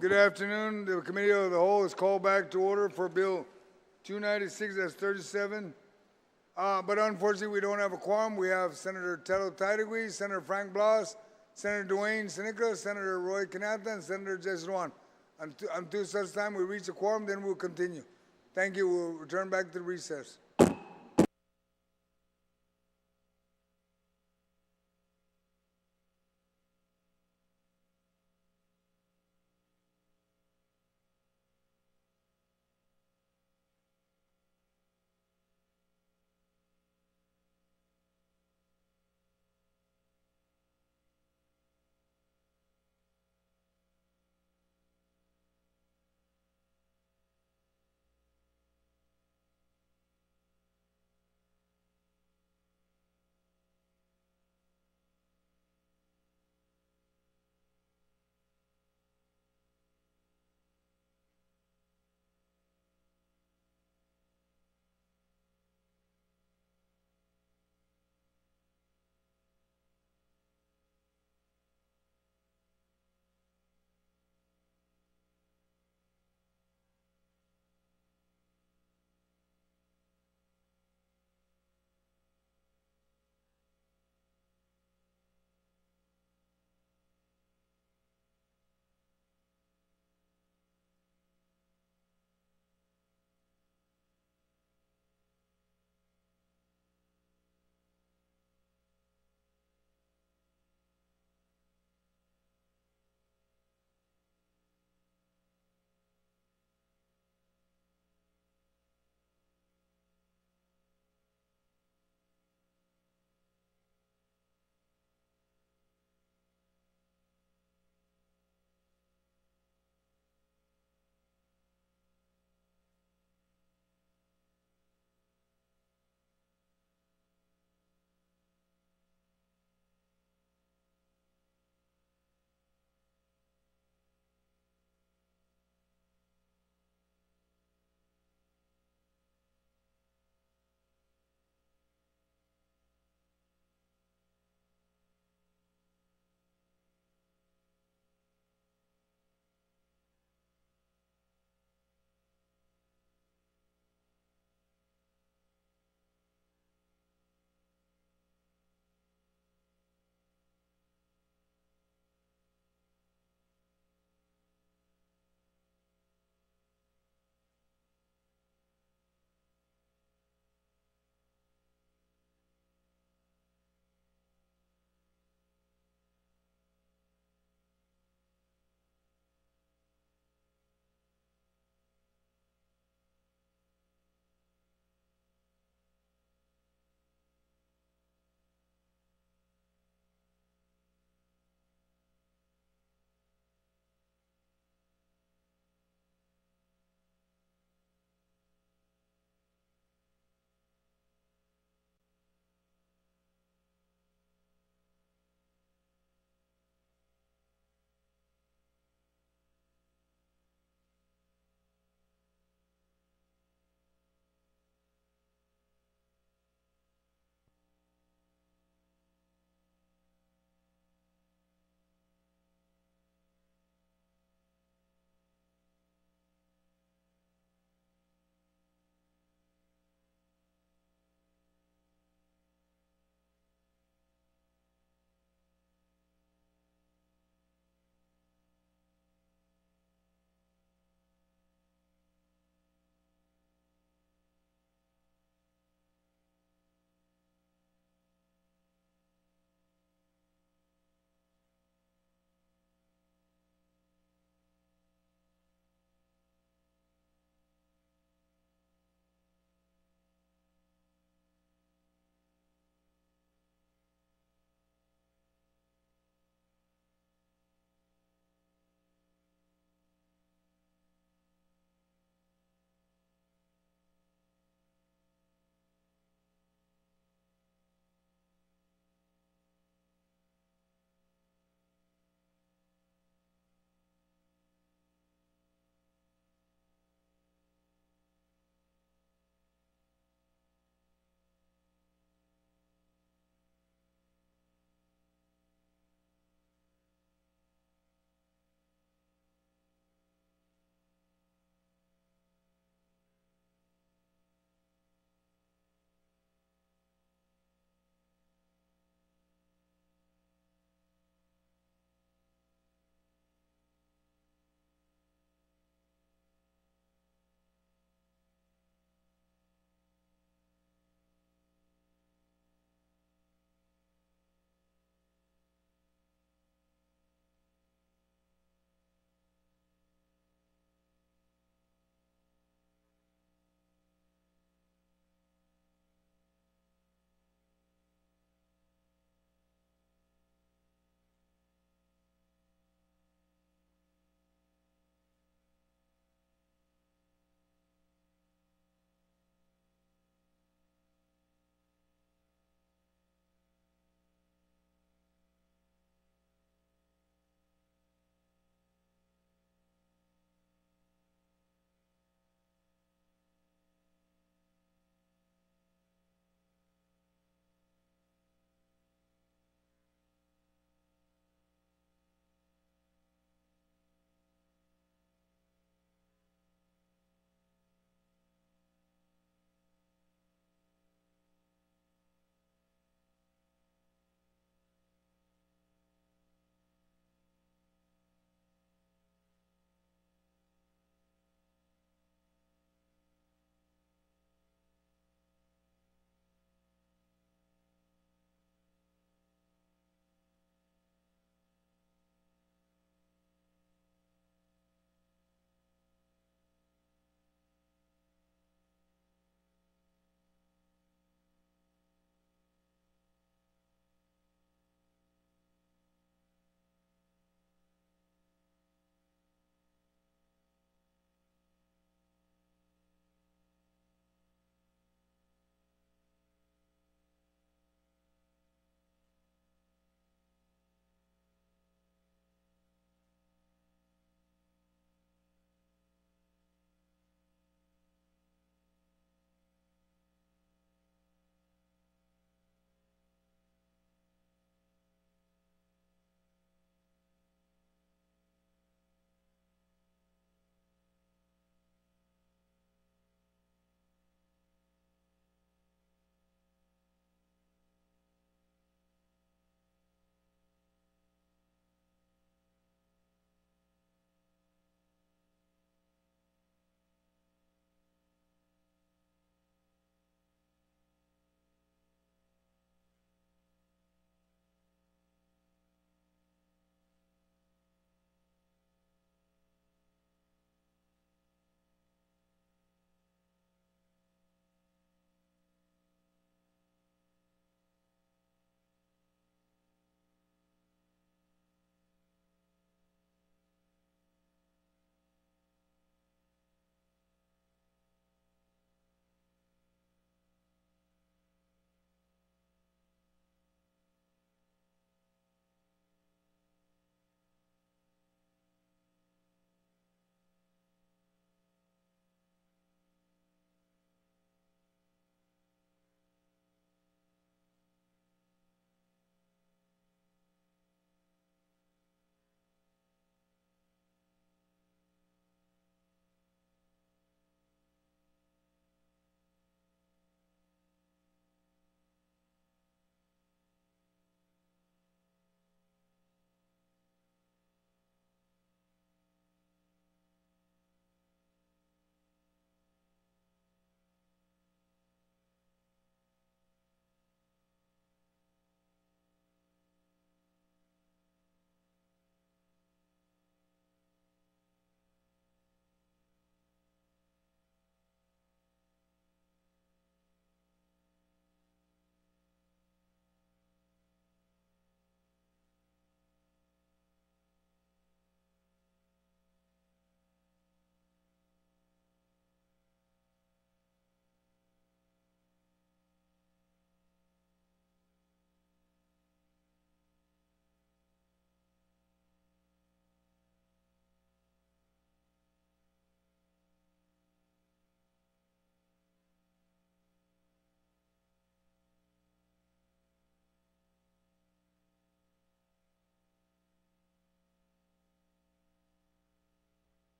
Good afternoon. The Committee of the Whole is called back to order for Bill 296, that's 37. But unfortunately, we don't have a quorum. We have Senator Tello Taitegui, Senator Frank Blas, Senator Dwayne Seneca, Senator Roy Canata, and Senator Jesse Juan. Until such time we reach a quorum, then we'll continue. Thank you. We'll return back to recess.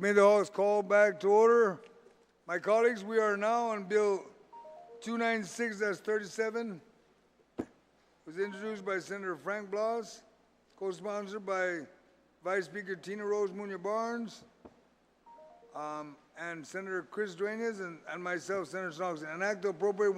Committee of the Whole is called back to order. My colleagues, we are now on Bill 296-37. It was introduced by Senator Frank Blas, co-sponsored by Vice Speaker Tina Rose Munoz Barnes, and Senator Chris Duenas and myself, Senator Snoxon. An act to appropriate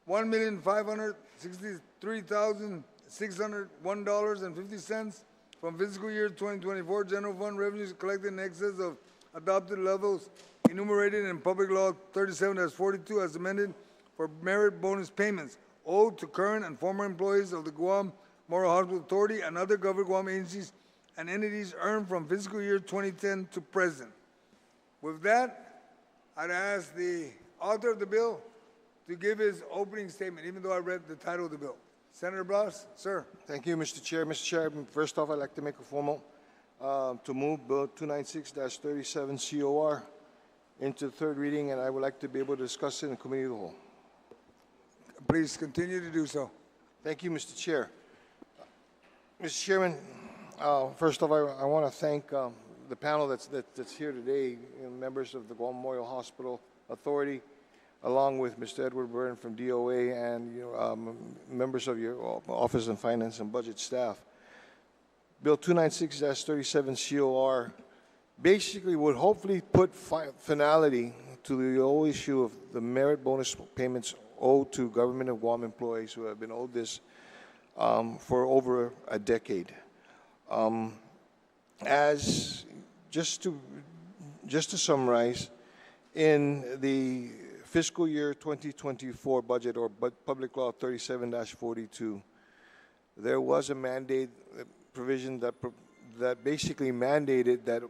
$1,563,601.50 from fiscal year 2024 general fund revenues collected in excess of adopted levels enumerated in Public Law 37-42 as amended for merit bonus payments owed to current and former employees of the Guam Memorial Hospital Authority and other government Guam agencies and entities earned from fiscal year 2010 to present. With that, I'd ask the author of the bill to give his opening statement, even though I read the title of the bill. Senator Blas, sir. Thank you, Mr. Chair. Mr. Chair, first off, I'd like to make a formal to move Bill 296-37 COR into the third reading, and I would like to be able to discuss it in the Committee of the Whole. Please continue to do so. Thank you, Mr. Chair. Mr. Chairman, first off, I want to thank the panel that's here today, members of the Guam Memorial Hospital Authority, along with Mr. Edward Byrne from DOA and members of your Office of Finance and Budget staff. Bill 296-37 COR basically would hopefully put finality to the whole issue of the merit bonus payments owed to Government of Guam employees who have been owed this for over a decade. As just to summarize, in the fiscal year 2024 budget, or Public Law 37-42, there was a mandate provision that basically mandated that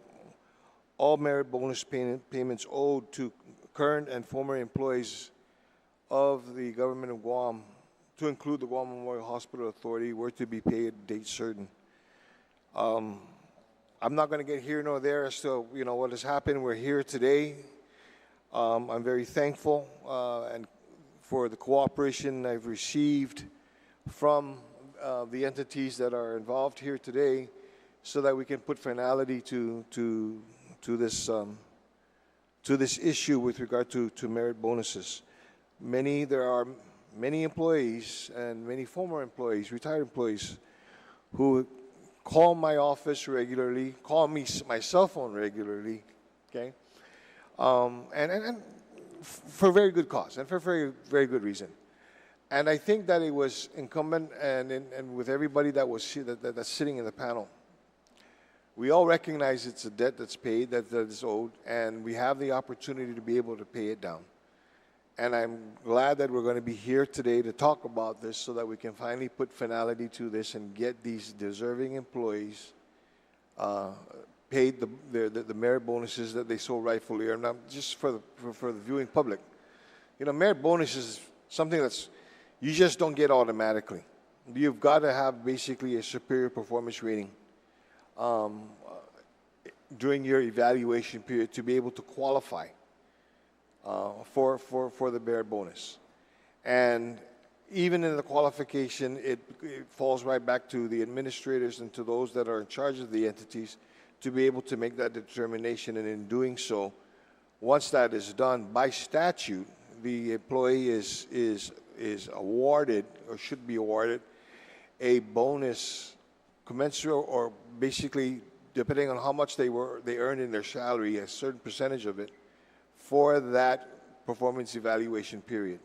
all merit bonus payments owed to current and former employees of the Government of Guam, to include the Guam Memorial Hospital Authority, were to be paid at date certain. I'm not going to get here nor there as to what has happened. We're here today. I'm very thankful and for the cooperation I've received from the entities that are involved here today, so that we can put finality to this issue with regard to merit bonuses. There are many employees and many former employees, retired employees, who call my office regularly, call me my cell phone regularly, okay, and for very good cause and for very, very good reason. And I think that it was incumbent and with everybody that's sitting in the panel, we all recognize it's a debt that's paid, that is owed, and we have the opportunity to be able to pay it down. And I'm glad that we're going to be here today to talk about this so that we can finally put finality to this and get these deserving employees paid the merit bonuses that they so rightfully earn. Now, just for the viewing public, merit bonuses is something that's you just don't get automatically. You've got to have basically a superior performance rating during your evaluation period to be able to qualify for the merit bonus. And even in the qualification, it falls right back to the administrators and to those that are in charge of the entities to be able to make that determination. And in doing so, once that is done, by statute, the employee is awarded, or should be awarded, a bonus commensurate, or basically depending on how much they earned in their salary, a certain percentage of it, for that performance evaluation period.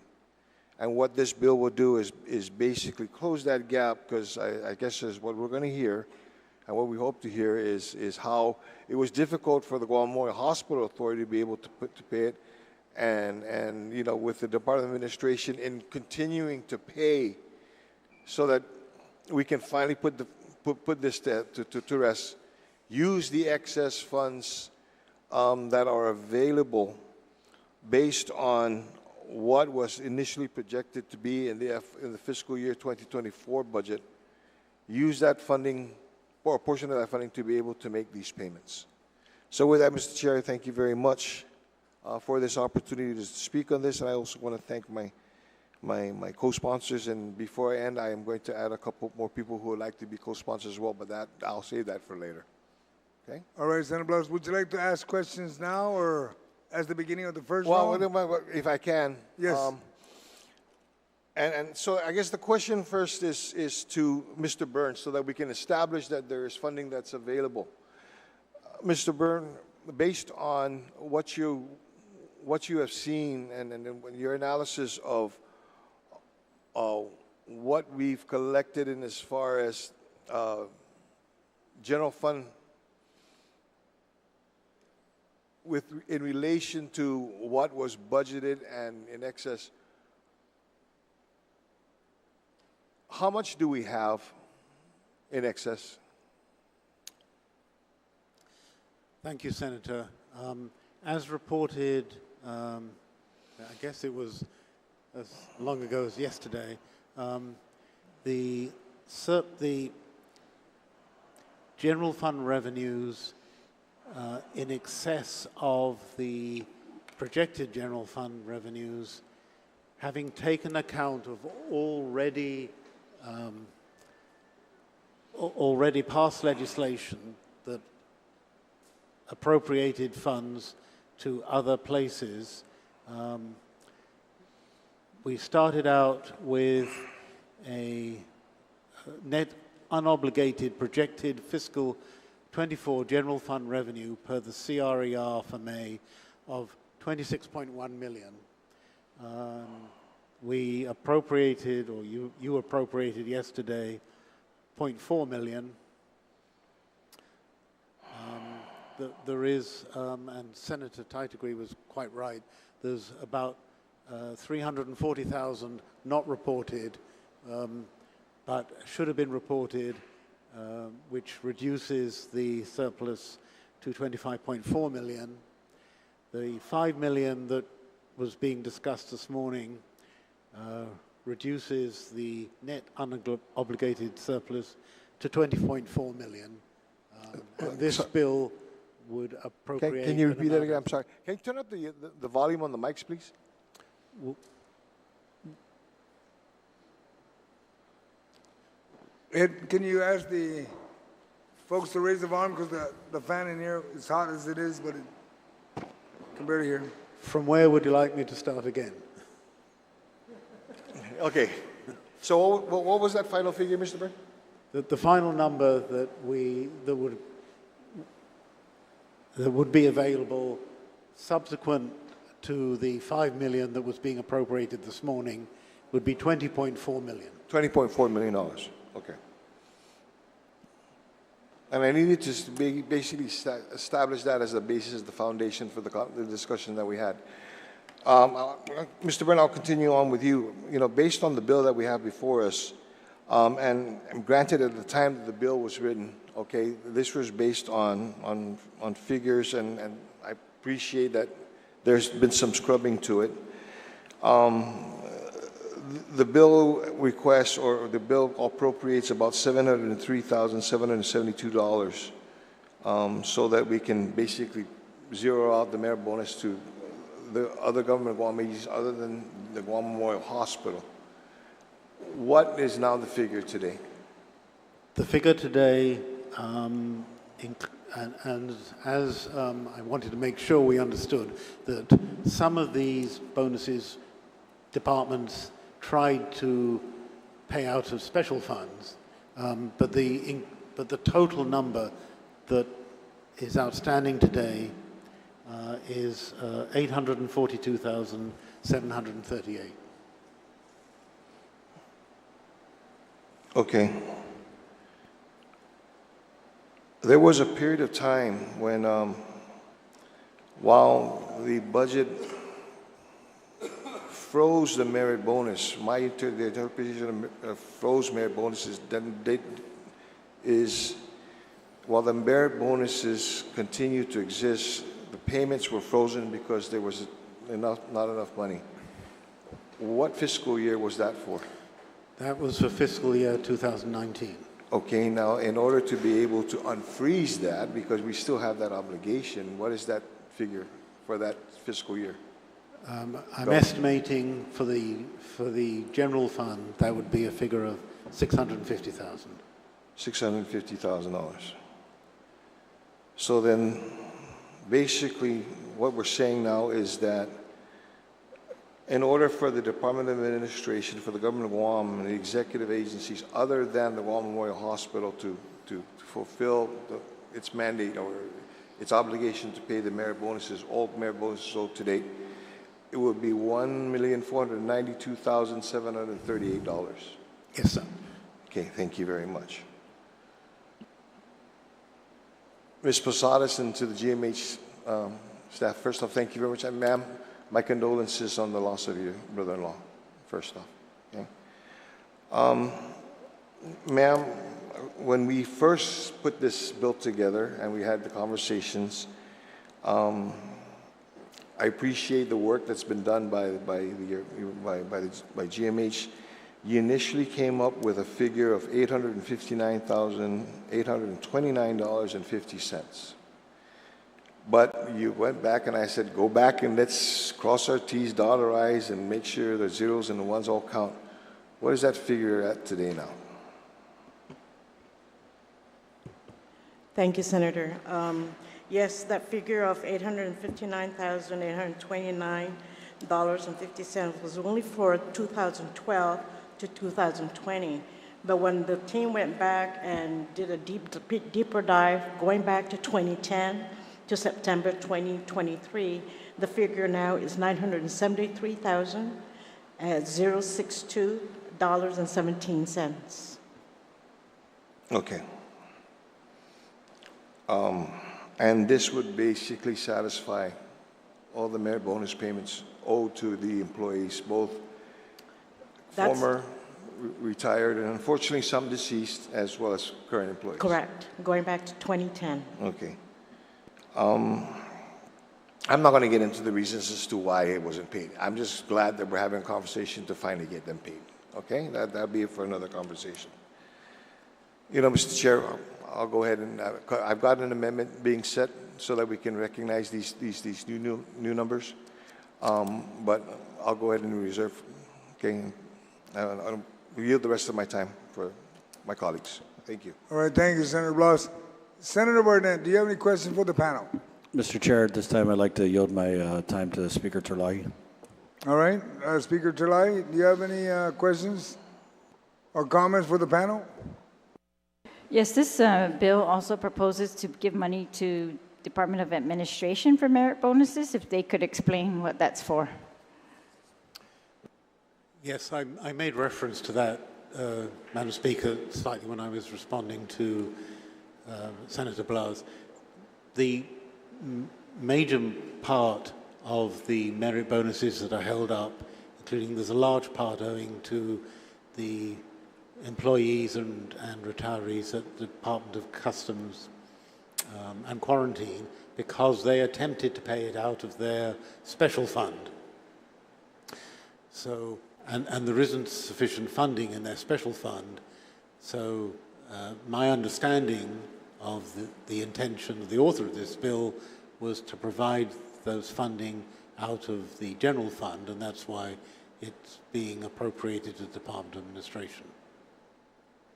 And what this bill will do is basically close that gap, because I guess is what we're going to hear, and what we hope to hear is how it was difficult for the Guam Memorial Hospital Authority to be able to pay it, and with the Department of Administration in continuing to pay, so that we can finally put this to rest. Use the excess funds that are available based on what was initially projected to be in the fiscal year 2024 budget. Use that funding, or a portion of that funding, to be able to make these payments. So with that, Mr. Chair, thank you very much for this opportunity to speak on this, and I also want to thank my co-sponsors. And before I end, I am going to add a couple more people who would like to be co-sponsors as well, but I'll save that for later. Okay? All right, Senator Blas, would you like to ask questions now or as the beginning of the first Well, round? if I can. Yes. And so I guess the question first is to Mr. Burns so that we can establish that there is funding that's available. Mr. Byrne, based on what you have seen and your analysis of what we've collected in as far as general fund in relation to what was budgeted and in excess, how much do we have in excess? Thank you, Senator. As reported, I guess it was as long ago as yesterday, the general fund revenues in excess of the projected general fund revenues, having taken account of already passed legislation that appropriated funds to other places. We started out with a net unobligated projected fiscal 24 general fund revenue per the CRER for May of 26.1 million. We appropriated, or you appropriated yesterday, 0.4 million. There is, and Senator Titlegree was quite right, there's about 340,000 not reported, but should have been reported, which reduces the surplus to 25.4 million. The 5 million that was being discussed this morning reduces the net unobligated surplus to 20.4 million. And this bill would appropriate... Can you repeat that again? I'm sorry. Can you turn up the volume on the mics, please? Ed, can you ask the folks to raise the volume because the fan in here is hot as it is, but it can barely hear. From where would you like me to start again? Okay. So what was that final figure, Mr. Byrne? The final number that would be available subsequent to the 5 million that was being appropriated this morning would be 20.4 million. $20.4 million. Okay. And I needed to basically establish that as the basis, the foundation for the discussion that we had. Mr. Byrne, I'll continue on with you. You know, based on the bill that we have before us, and granted at the time that the bill was written, okay, this was based on figures, and I appreciate that there's been some scrubbing to it. The bill requests, or the bill appropriates about $703,772 so that we can basically zero out the merit bonus to the other government Guam agencies other than the Guam Memorial Hospital. What is now the figure today? The figure today, and as I wanted to make sure we understood that some of these bonuses departments tried to pay out of special funds, but the total number that is outstanding today is 842,738. Okay. There was a period of time when, while the budget froze the merit bonus, the interpretation of froze merit bonuses is while the merit bonuses continue to exist, the payments were frozen because there was not enough money. What fiscal year was that for? That was for fiscal year 2019. Okay, now in order to be able to unfreeze that, because we still have that obligation, what is that figure for that fiscal year? I'm estimating for the general fund that would be a figure of $650,000. $650,000. So then, basically, what we're saying now is that in order for the Department of Administration, for the government of Guam and the executive agencies other than the Guam Memorial Hospital to fulfill its mandate or its obligation to pay the merit bonuses, all merit bonuses owed to date, it would be $1,492,738. Yes, sir. Okay, thank you very much. Ms. Posadas and to the GMH staff, first off, thank you very much. And ma'am, my condolences on the loss of your brother-in-law, first off. Okay. Ma'am, when we first put this bill together and we had the conversations, I appreciate the work that's been done by GMH. You initially came up with a figure of $859,829.50. But you went back and I said, go back and let's cross our T's, dot our I's, and make sure the zeros and the ones all count. What is that figure at today now? Thank you, Senator. Yes, that figure of $859,829.50 was only for 2012 to 2020. But when the team went back and did a deeper dive, going back to 2010 to September 2023, the figure now is $973,062.17. Okay. And this would basically satisfy all the merit bonus payments owed to the employees, both former, retired, and unfortunately some deceased, as well as current employees. Correct. Going back to 2010. Okay. I'm not going to get into the reasons as to why it wasn't paid. I'm just glad that we're having a conversation to finally get them paid. Okay? That'll be for another conversation. You know, Mr. Chair, I'll go ahead and I've got an amendment being set so that we can recognize these new numbers. But I'll go ahead and reserve. Okay, I'll yield the rest of my time for my colleagues. Thank you. All right, thank you, Senator Blas. Senator Barnett, do you have any questions for the panel? Mr. Chair, at this time, I'd like to yield my time to Speaker Terlahi. All right, Speaker Terlahi, do you have any questions or comments for the panel? Yes, this bill also proposes to give money to Department of Administration for merit bonuses, if they could explain what that's for. Yes, I made reference to that, Madam Speaker, slightly when I was responding to Senator Blas. The major part of the merit bonuses that are held up, including there's a large part owing to the employees and retirees at the Department of Customs and Quarantine, because they attempted to pay it out of their special fund. So, and there isn't sufficient funding in their special fund. So my understanding of the intention of the author of this bill was to provide those funding out of the general fund, and that's why it's being appropriated to the Department of Administration.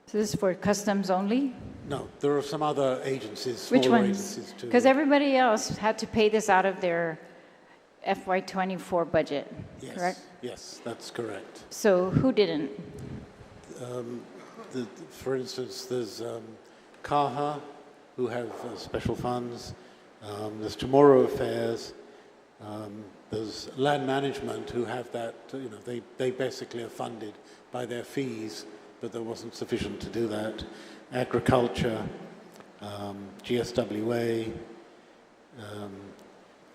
So this is for customs only? No, there are some other agencies, Which smaller ones? agencies too. Because everybody else had to pay this out of their FY24 budget, Yes, correct? yes, that's correct. So who didn't? For instance, there's CAHA, who have special funds. There's Tomorrow Affairs. There's Land Management, who have that, you know, they basically are funded by their fees, but there wasn't sufficient to do that. Agriculture, GSWA,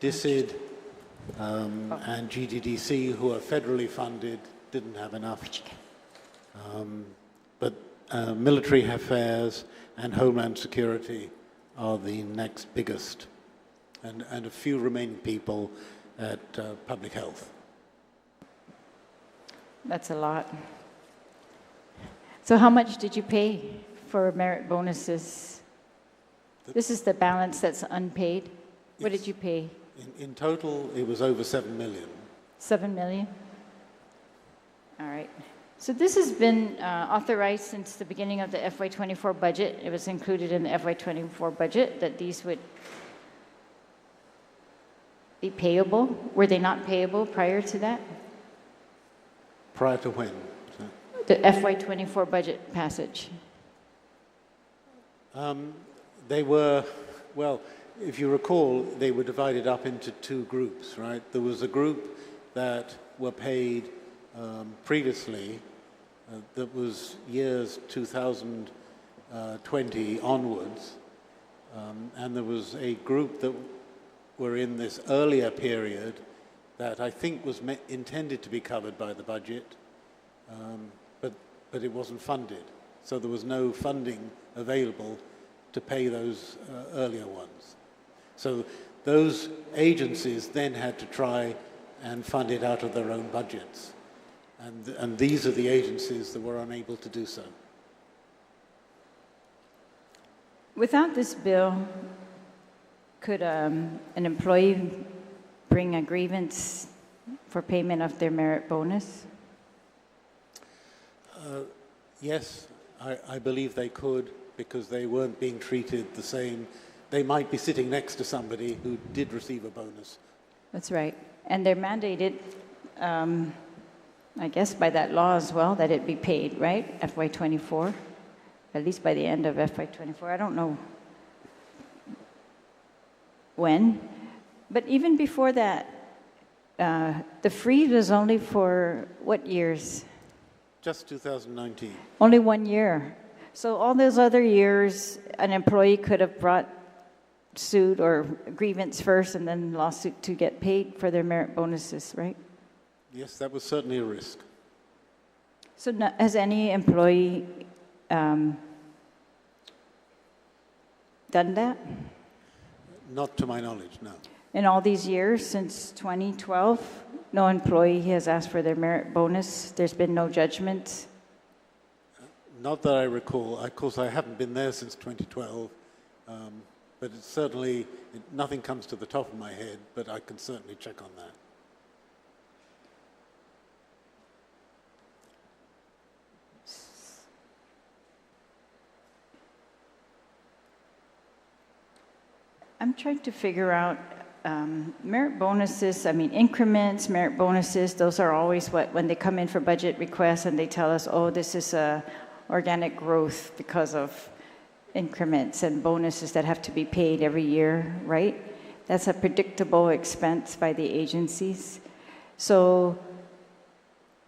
DICID, and GDDC, who are federally funded, didn't have enough. But military affairs and Homeland Security are the next biggest, and a few remaining people at public health. That's a lot. So how much did you pay for merit bonuses? This is the balance that's unpaid. What did you pay? In total, it was over $7 million. $7 million? All right. So this has been authorized since the beginning of the FY24 budget. It was included in the FY24 budget that these would be payable. Were they not payable prior to that? Prior to when? The FY24 budget passage. They were, well, if you recall, they were divided up into two groups, right? There was a group that were paid previously, that was years 2020 onwards, and there was a group that were in this earlier period that I think was intended to be covered by the budget, but it wasn't funded. So there was no funding available to pay those earlier ones. So those agencies then had to try and fund it out of their own budgets. And these are the agencies that were unable to do so. Without this bill, could an employee bring a grievance for payment of their merit bonus? Yes, I believe they could, because they weren't being treated the same. They might be sitting next to somebody who did receive a bonus. That's right. And they're mandated, I guess, by that law as well, that it be paid, right? FY24, at least by the end of FY24. I don't know when. But even before that, the freeze was only for what years? Just 2019. Only 1 year. So all those other years, an employee could have brought suit or grievance first and then lawsuit to get paid for their merit bonuses, right? Yes, that was certainly a risk. So has any employee done that? Not to my knowledge, no. In all these years, since 2012, no employee has asked for their merit bonus. There's been no judgment. Not that I recall. Of course, I haven't been there since 2012, but it's certainly, nothing comes to the top of my head, but I can certainly check on that. I'm trying to figure out merit bonuses, I mean increments, merit bonuses, those are always when they come in for budget requests and they tell us, oh, this is organic growth because of increments and bonuses that have to be paid every year, right? That's a predictable expense by the agencies. So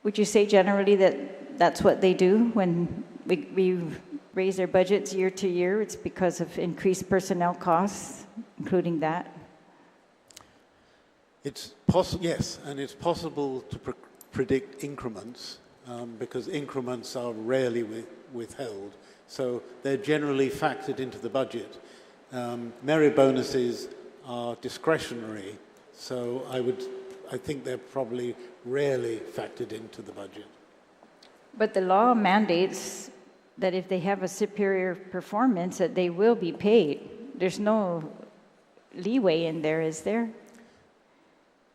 would you say generally that that's what they do when we raise their budgets year to year? It's because of increased personnel costs, including that? It's yes, and it's possible to predict increments because increments are rarely withheld. So they're generally factored into the budget. Merit bonuses are discretionary, so I think they're probably rarely factored into the budget. But the law mandates that if they have a superior performance, that they will be paid. There's no leeway in there, is there?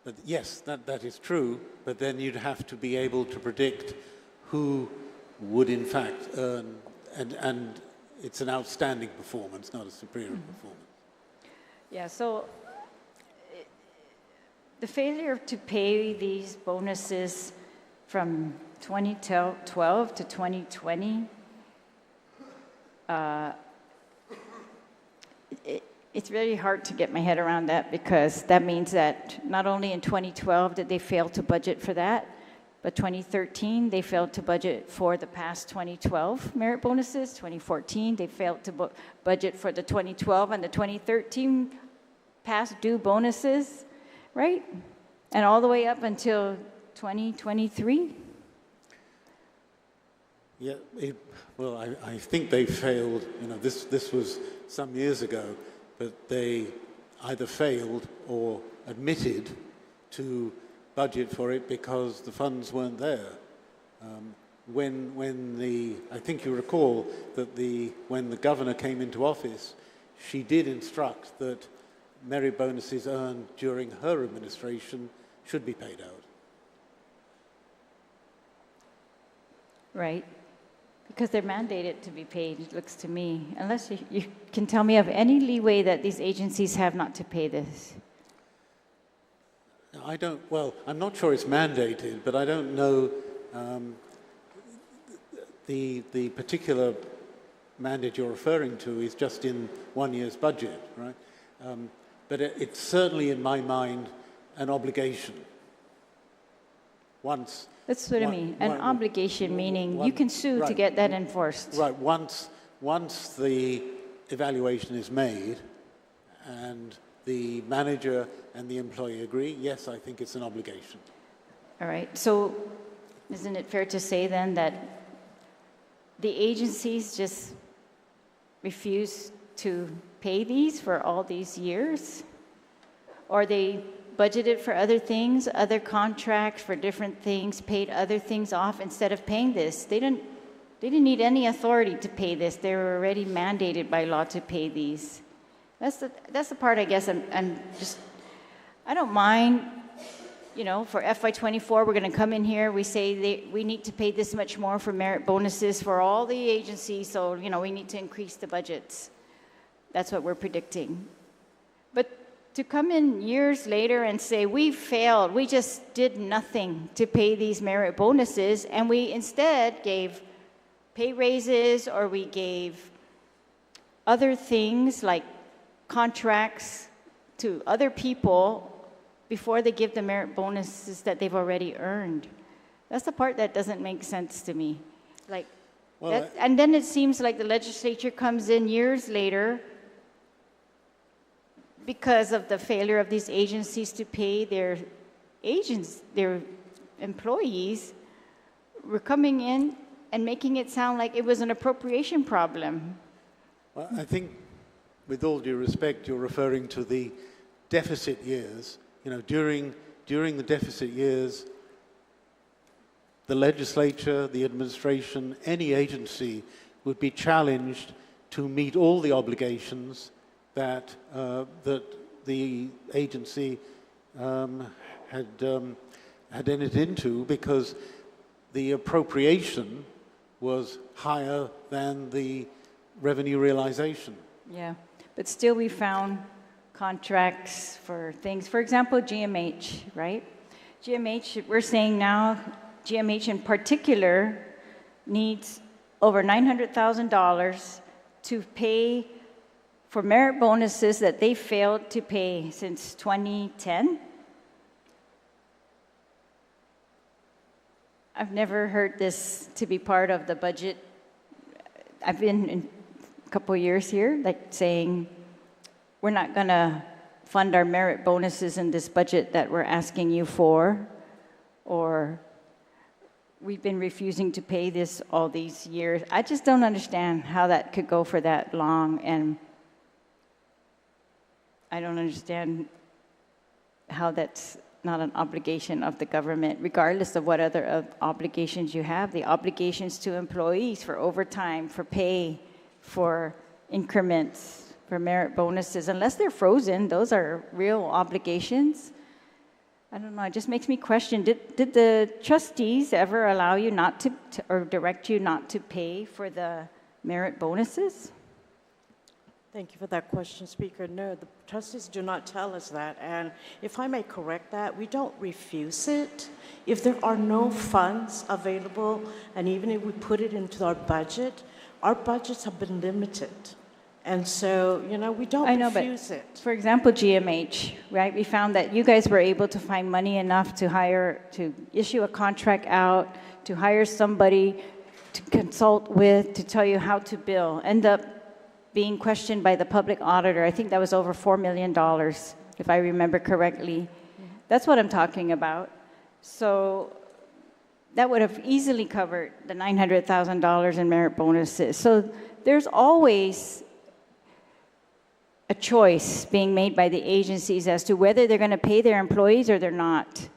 But yes, that is true, but then you'd have to be able to predict who would in fact earn, and it's an outstanding performance, not a superior performance. Yeah, so the failure to pay these bonuses from 2012 to 2020, it's very hard to get my head around that, because that means that not only in 2012 did they fail to budget for that, but 2013 they failed to budget for the past 2012 merit bonuses. 2014 they failed to budget for the 2012 and the 2013 past due bonuses, right? And all the way up until 2023. Yeah, well, I think they failed. You know, this was some years ago, but they either failed or admitted to budget for it because the funds weren't there. I think you recall that when the governor came into office, she did instruct that merit bonuses earned during her administration should be paid out. right? Because they're mandated to be paid, it looks to me, unless you can tell me of any leeway that these agencies have not to pay this. I don't, well, I'm not sure it's mandated, but I don't know the particular mandate you're referring to is just in 1 year's budget, right? But it's certainly, in my mind, an obligation. That's what I mean, an obligation, meaning you can sue to get that enforced. Right, once the evaluation is made and the manager and the employee agree, yes, I think it's an obligation. All right, so isn't it fair to say then that the agencies just refuse to pay these for all these years? Or they budgeted for other things, other contracts for different things, paid other things off instead of paying this? They didn't need any authority to pay this. They were already mandated by law to pay these. That's the part I guess I don't mind, you know, for FY24, we're going to come in here, we say we need to pay this much more for merit bonuses for all the agencies, so, you know, we need to increase the budgets. That's what we're predicting. But to come in years later and say, we failed, we just did nothing to pay these merit bonuses, and we instead gave pay raises, or we gave other things like contracts to other people before they give the merit bonuses that they've already earned. That's the part that doesn't make sense to me. Like, Well, and then it seems like the legislature comes in years later because of the failure of these agencies to pay their employees. We're coming in and making it sound like it was an appropriation problem. Well, I think, with all due respect, you're referring to the deficit years. You know, during the deficit years, the legislature, the administration, any agency would be challenged to meet all the obligations that the agency had entered into, because the appropriation was higher than the revenue realization. Yeah, but still we found contracts for things. For example, GMH, right? GMH, we're saying now, GMH in particular needs over $900,000 to pay for merit bonuses that they failed to pay since 2010. I've never heard this to be part of the budget. I've been in a couple of years here, like saying, we're not going to fund our merit bonuses in this budget that we're asking you for, or we've been refusing to pay this all these years. I just don't understand how that could go for that long, and I don't understand how that's not an obligation of the government, regardless of what other obligations you have. The obligations to employees for overtime, for pay, for increments, for merit bonuses, unless they're frozen, those are real obligations. I don't know, it just makes me question, did the trustees ever allow you not to or direct you not to pay for the merit bonuses? Thank you for that question, Speaker. No, the trustees do not tell us that. And if I may correct that, we don't refuse it. If there are no funds available, and even if we put it into our budgets have been limited. And so, you know, we don't refuse it. For example, GMH, right? We found that you guys were able to find money enough to issue a contract out, to hire somebody to consult with, to tell you how to bill. End up being questioned by the public auditor. I think that was over $4 million, if I remember correctly. That's what I'm talking about. So that would have easily covered the $900,000 in merit bonuses. So there's always a choice being made by the agencies as to whether they're going to pay their employees or they're not.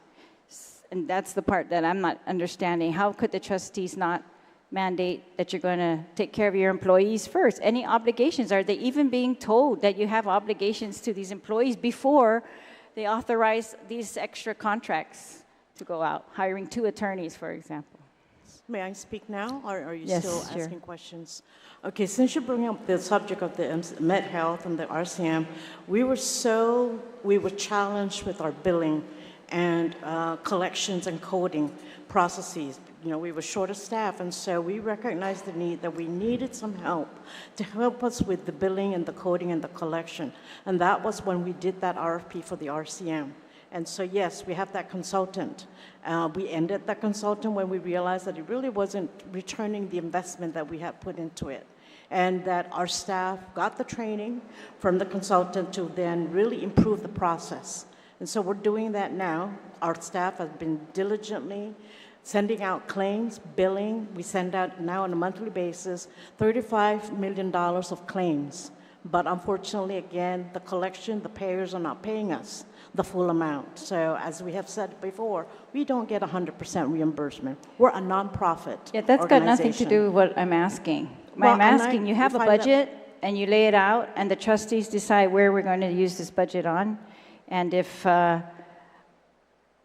And that's the part that I'm not understanding. How could the trustees not mandate that you're going to take care of your employees first? Any obligations? Are they even being told that you have obligations to these employees before they authorize these extra contracts to go out, hiring 2 attorneys, for example? May I speak now, or are you Yes, still sure. asking questions? Okay, since you bring up the subject of the Met Health and the RCM, we were challenged with our billing and collections and coding processes. You know, we were short of staff, and so we recognized the need that we needed some help to help us with the billing and the coding and the collection. And that was when we did that RFP for the RCM. And so, yes, we have that consultant. We ended that consultant when we realized that it really wasn't returning the investment that we had put into it. And that our staff got the training from the consultant to then really improve the process. And so we're doing that now. Our staff has been diligently sending out claims, billing. We send out now on a monthly basis $35 million of claims. But unfortunately, again, the collection, the payers are not paying us the full amount. So as we have said before, we don't get 100% reimbursement. We're a nonprofit Yeah, that's got nothing to organization. do with what I'm asking. Well, I'm and asking, you have a if I let- budget and you lay it out and the trustees decide where we're going to use this budget on. And if I'm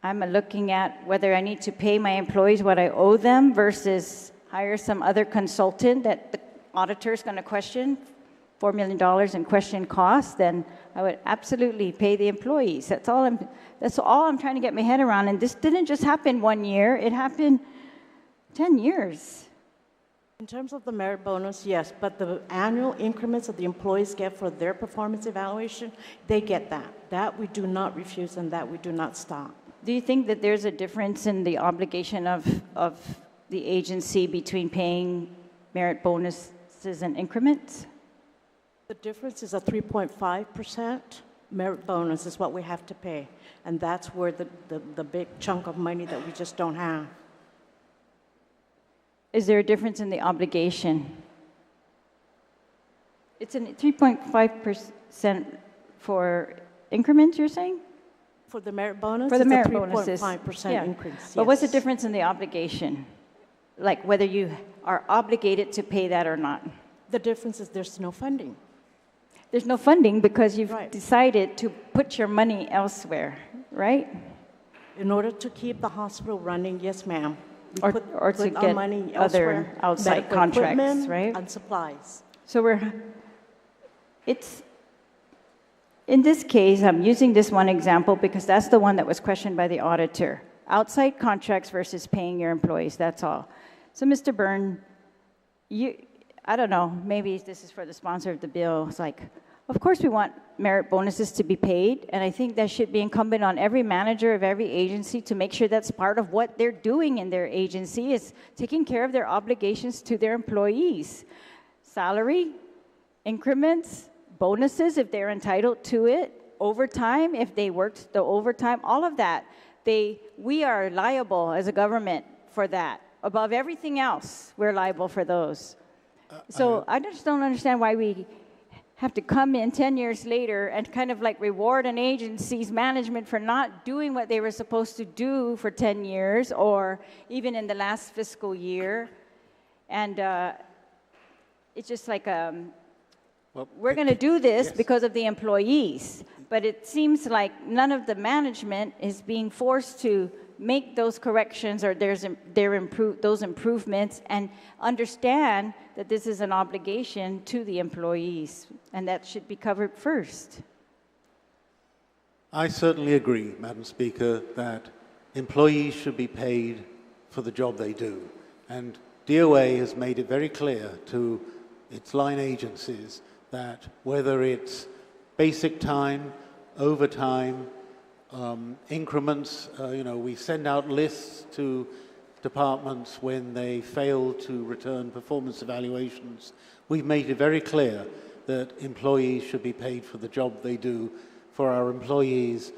looking at whether I need to pay my employees what I owe them versus hire some other consultant that the auditor is going to question, $4 million in question costs, then I would absolutely pay the employees. That's all I'm trying to get my head around. And this didn't just happen 1 year, it happened 10 years. In terms of the merit bonus, yes, but the annual increments that the employees get for their performance evaluation, they get that. That we do not refuse and that we do not stop. Do you think that there's a difference in the obligation of the agency between paying merit bonuses and increments? The difference is a 3.5% merit bonus is what we have to pay. And that's where the big chunk of money that we just don't have. Is there a difference in the obligation? It's a 3.5% for increments, you're saying? For the merit bonus, For the it's merit a bonuses. 3.5% Yeah. increase. But what's the yes. difference in the obligation? Like whether you are obligated to pay that or not? The difference is there's no funding. There's no funding because you've Right. decided to put your money elsewhere, right? In order to keep the hospital running, yes, ma'am. We Or put to our get money other elsewhere, outside medical contracts, equipment right? And supplies. So in this case, I'm using this one example because that's the one that was questioned by the auditor. Outside contracts versus paying your employees, that's all. So Mr. Byrne, I don't know, maybe this is for the sponsor of the bill. It's like, of course we want merit bonuses to be paid, and I think that should be incumbent on every manager of every agency to make sure that's part of what they're doing in their agency is taking care of their obligations to their employees. Salary, increments, bonuses if they're entitled to it, overtime if they worked the overtime, all of that. We are liable as a government for that. Above everything else, we're liable for those. So I just don't understand why we have to come in 10 years later and kind of like reward an agency's management for not doing what they were supposed to do for 10 years or even in the last fiscal year. And it's just like, we're going to do this yes. because of the employees. But it seems like none of the management is being forced to make those corrections or those improvements and understand that this is an obligation to the employees, and that should be covered first. I certainly agree, Madam Speaker, that employees should be paid for the job they do. And DOA has made it very clear to its line agencies that whether it's basic time, overtime, increments, we send out lists to departments when they fail to return performance evaluations. We've made it very clear that employees should be paid for the job they do. For our employees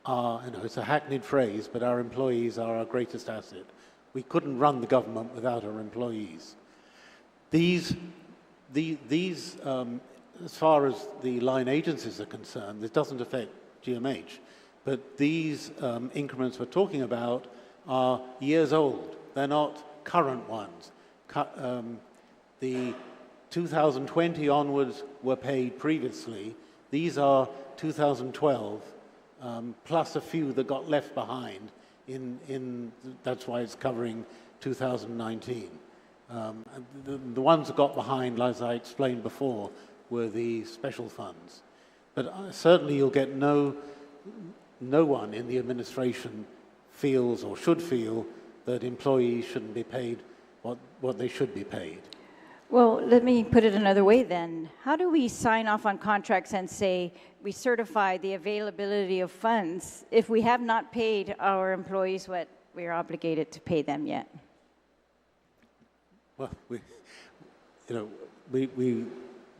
are, it's a hackneyed phrase, but our employees are our greatest asset. We couldn't run the government without our employees. These as far as the line agencies are concerned, this doesn't affect GMH, but these increments we're talking about are years old. They're not current ones. The 2020 onwards were paid previously. These are 2012, plus a few that got left behind. That's why it's covering 2019. And the ones that got behind, as I explained before, were the special funds. But certainly you'll get no one in the administration feels or should feel that employees shouldn't be paid what they should be paid. Well, let me put it another way then. How do we sign off on contracts and say we certify the availability of funds if we have not paid our employees what we are obligated to pay them yet? Well,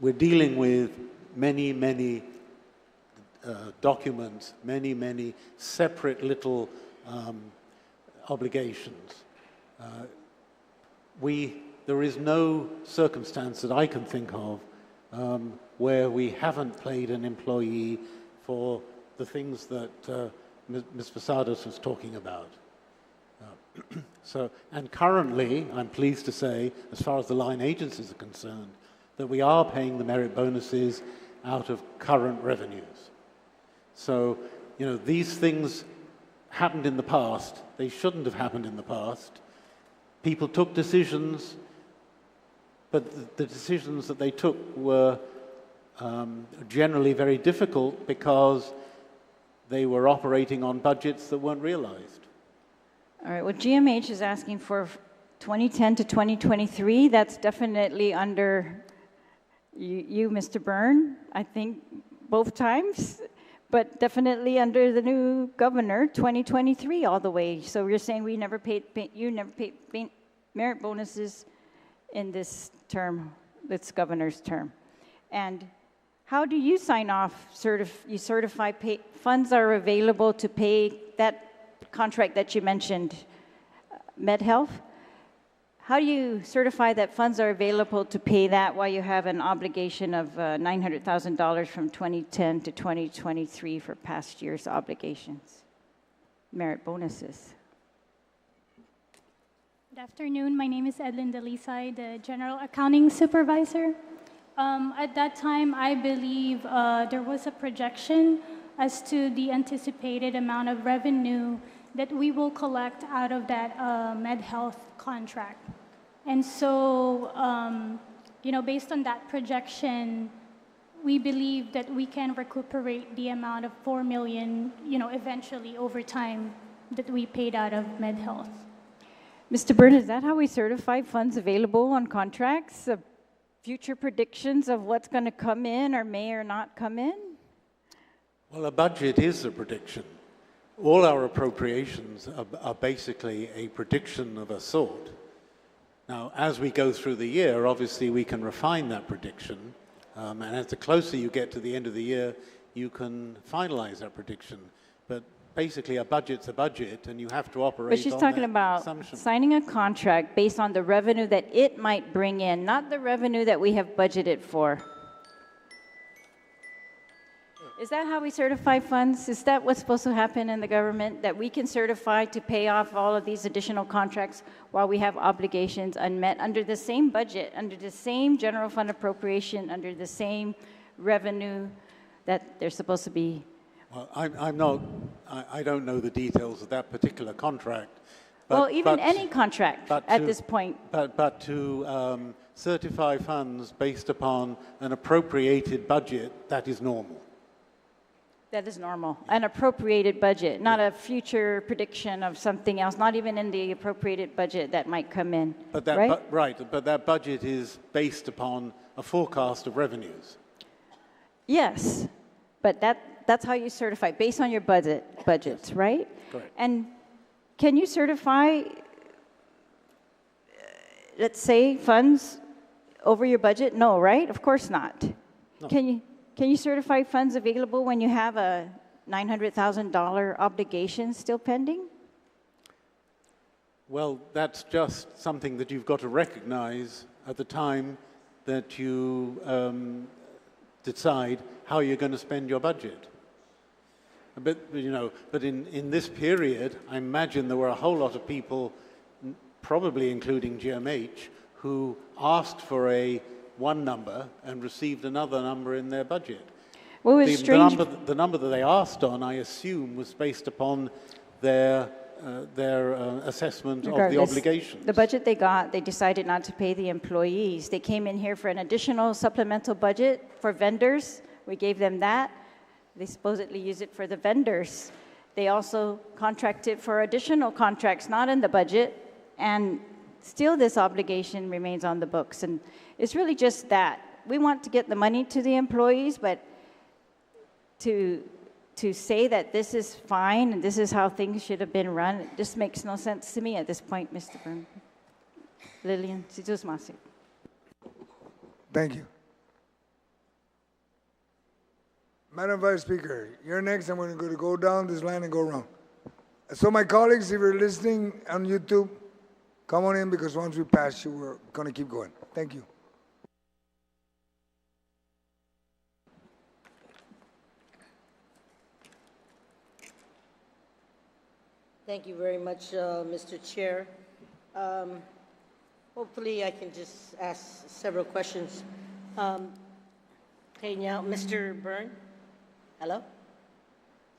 we're dealing with many documents, many separate little obligations. There is no circumstance that I can think of where we haven't paid an employee for the things that Ms. Posadas was talking about. And currently, I'm pleased to say, as far as the line agencies are concerned, that we are paying the merit bonuses out of current revenues. So, these things happened in the past. They shouldn't have happened in the past. People took decisions, but the decisions that they took were generally very difficult because they were operating on budgets that weren't realized. All right, well, GMH is asking for 2010 to 2023. That's definitely under you, Mr. Byrne, I think both times, but definitely under the new governor, 2023 all the way. So you're saying you never paid merit bonuses in this term, this governor's term. And how do you sign off, you certify funds are available to pay that contract that you mentioned, MedHealth? How do you certify that funds are available to pay that while you have an obligation of $900,000 from 2010 to 2023 for past year's obligations, merit bonuses? Good afternoon. My name is Edlyn Delisay, the General Accounting Supervisor. At that time, I believe there was a projection as to the anticipated amount of revenue that we will collect out of that MedHealth contract. And so, based on that projection, we believe that we can recuperate the amount of $4 million, eventually over time that we paid out of MedHealth. Mr. Byrne, is that how we certify funds available on contracts? Future predictions of what's going to come in or may or not come in? Well, a budget is a prediction. All our appropriations are basically a prediction of a sort. Now, as we go through the year, obviously we can refine that prediction. And as the closer you get to the end of the year, you can finalize that prediction. But basically, a budget's a budget, and you have to operate on that assumption. But she's talking about signing a contract based on the revenue that it might bring in, not the revenue that we have budgeted for. Is that how we certify funds? Is that what's supposed to happen in the government, that we can certify to pay off all of these additional contracts while we have obligations unmet under the same budget, under the same general fund appropriation, under the same revenue that they're supposed to be? Well, I don't know the details of that particular contract. Well, even any contract at this point. But to certify funds based upon an appropriated budget, that is normal. That is normal. An appropriated budget, not a future prediction of something else, not even in the appropriated budget that might come in, but that, right? But that budget is based upon a forecast of revenues. Yes, but that's how you certify, based on your budgets, right? Correct. And can you certify, let's say, funds over your budget? No, right? Of course not. No. Can you certify funds available when you have a $900,000 obligation still pending? Well, that's just something that you've got to recognize at the time that you decide how you're going to spend your budget. But in this period, I imagine there were a whole lot of people, probably including GMH, who asked for one number and received another number in their budget. Well, it's strange. The number that they asked on, I assume, was based upon their assessment of the Regardless, obligations. the budget they got, they decided not to pay the employees. They came in here for an additional supplemental budget for vendors. We gave them that. They supposedly use it for the vendors. They also contracted for additional contracts not in the budget, and still this obligation remains on the books. And it's really just that. We want to get the money to the employees, but to say that this is fine and this is how things should have been run, it just makes no sense to me at this point, Mr. Byrne. Lillian, si Diyos masi. Thank you. Madam Vice Speaker, you're next. I'm going to go down this line and go around. So my colleagues, if you're listening on YouTube, come on in, because once we pass you, we're going to keep going. Thank you. Thank you very much, Mr. Chair. Hopefully I can just ask several questions. Okay, now, Mr. Byrne? Hello?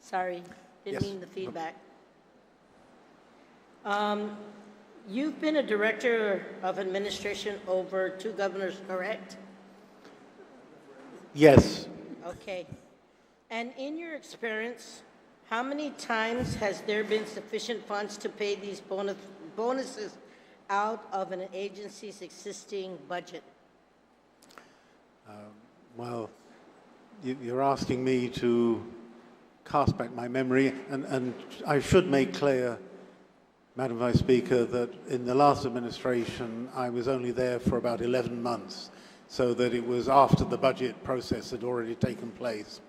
Sorry, didn't mean the feedback. You've been a director of administration over 2 governors, correct? Yes. Okay. And in your experience, how many times has there been sufficient funds to pay these bonuses out of an agency's existing budget? Well, you're asking me to cast back my memory, and I should make clear, Madam Vice Speaker, that in the last administration, I was only there for about 11 months, so that it was after the budget process had already taken place.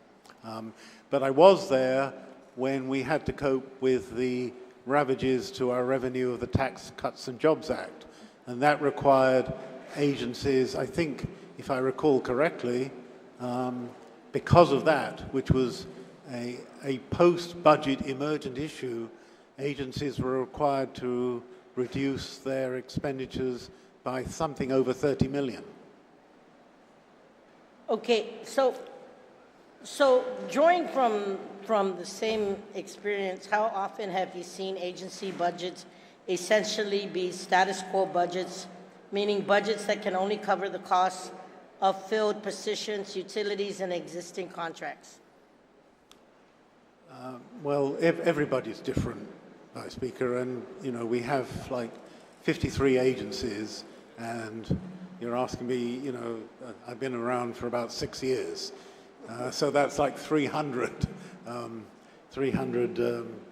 But I was there when we had to cope with the ravages to our revenue of the Tax Cuts and Jobs Act. And that required agencies, I think, if I recall correctly, because of that, which was a post-budget emergent issue, agencies were required to reduce their expenditures by something over 30 million. Okay, so drawing from the same experience, how often have you seen agency budgets essentially be status quo budgets, meaning budgets that can only cover the costs of filled positions, utilities, and existing contracts? Well, everybody's different, Vice Speaker, and we have like 53 agencies, and you're asking me, I've been around for about 6 years. So that's like 300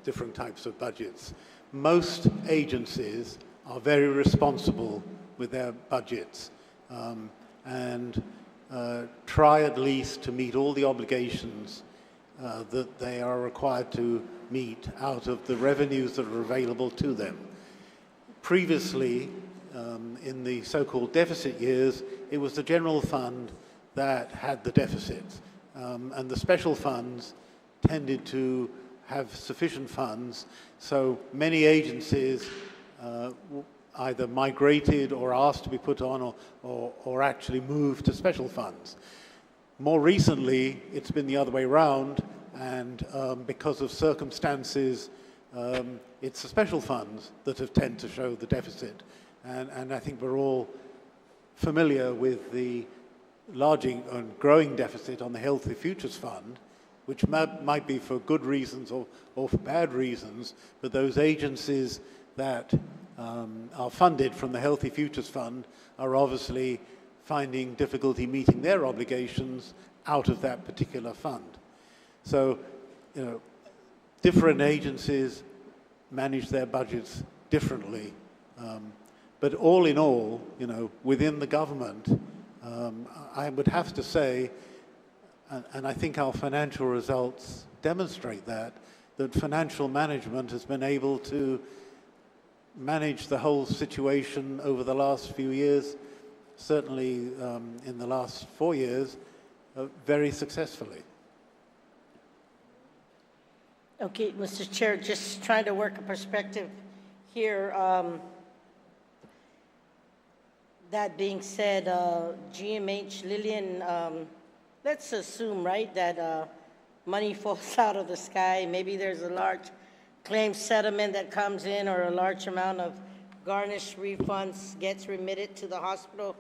different types of budgets. Most agencies are very responsible with their budgets and try at least to meet all the obligations that they are required to meet out of the revenues that are available to them. Previously, in the so-called deficit years, it was the general fund that had the deficits. And the special funds tended to have sufficient funds, so many agencies either migrated or asked to be put on or actually moved to special funds. More recently, it's been the other way around, and because of circumstances, it's the special funds that have tended to show the deficit. And I think we're all familiar with the large and growing deficit on the Healthy Futures Fund, which might be for good reasons or for bad reasons, but those agencies that are funded from the Healthy Futures Fund are obviously finding difficulty meeting their obligations out of that particular fund. So, different agencies manage their budgets differently. But all in all, within the government, I would have to say, and I think our financial results demonstrate that financial management has been able to manage the whole situation over the last few years, certainly in the last 4 years, very successfully. Okay, Mr. Chair, just trying to work a perspective here. That being said, GMH, Lillian, let's assume, right, that money falls out of the sky. Maybe there's a large claim settlement that comes in or a large amount of garnished refunds gets remitted to the hospital,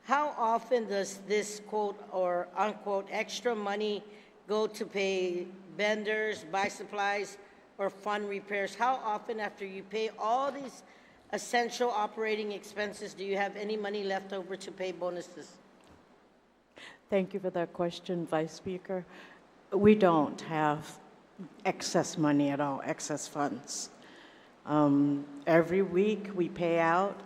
how often does this quote or unquote extra money go to pay vendors, buy supplies, or fund repairs? How often after you pay all these essential operating expenses do you have any money left over to pay bonuses? Thank you for that question, Vice Speaker. We don't have excess money at all, excess funds. Every week we pay out,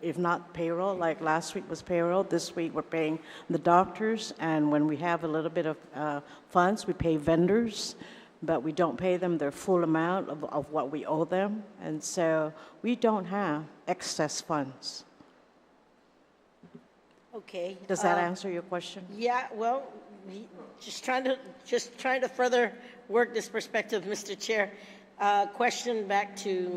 if not payroll, like last week was payroll, this week we're paying the doctors, and when we have a little bit of funds, we pay vendors, but we don't pay them their full amount of what we owe them, and so we don't have excess funds. Okay. Does that answer your question? Yeah, well, just trying to further work this perspective, Mr. Chair. Question back to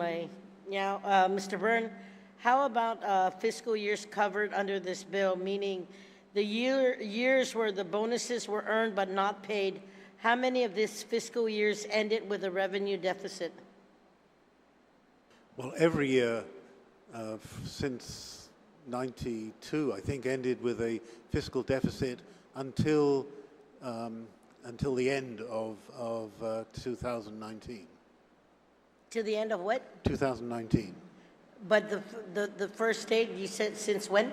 Mr. Byrne. How about fiscal years covered under this bill, meaning the years where the bonuses were earned but not paid? How many of these fiscal years ended with a revenue deficit? Well, every year since 92, I think, ended with a fiscal deficit until the end of 2019. To the end of what? 2019. But the first date, you said since when?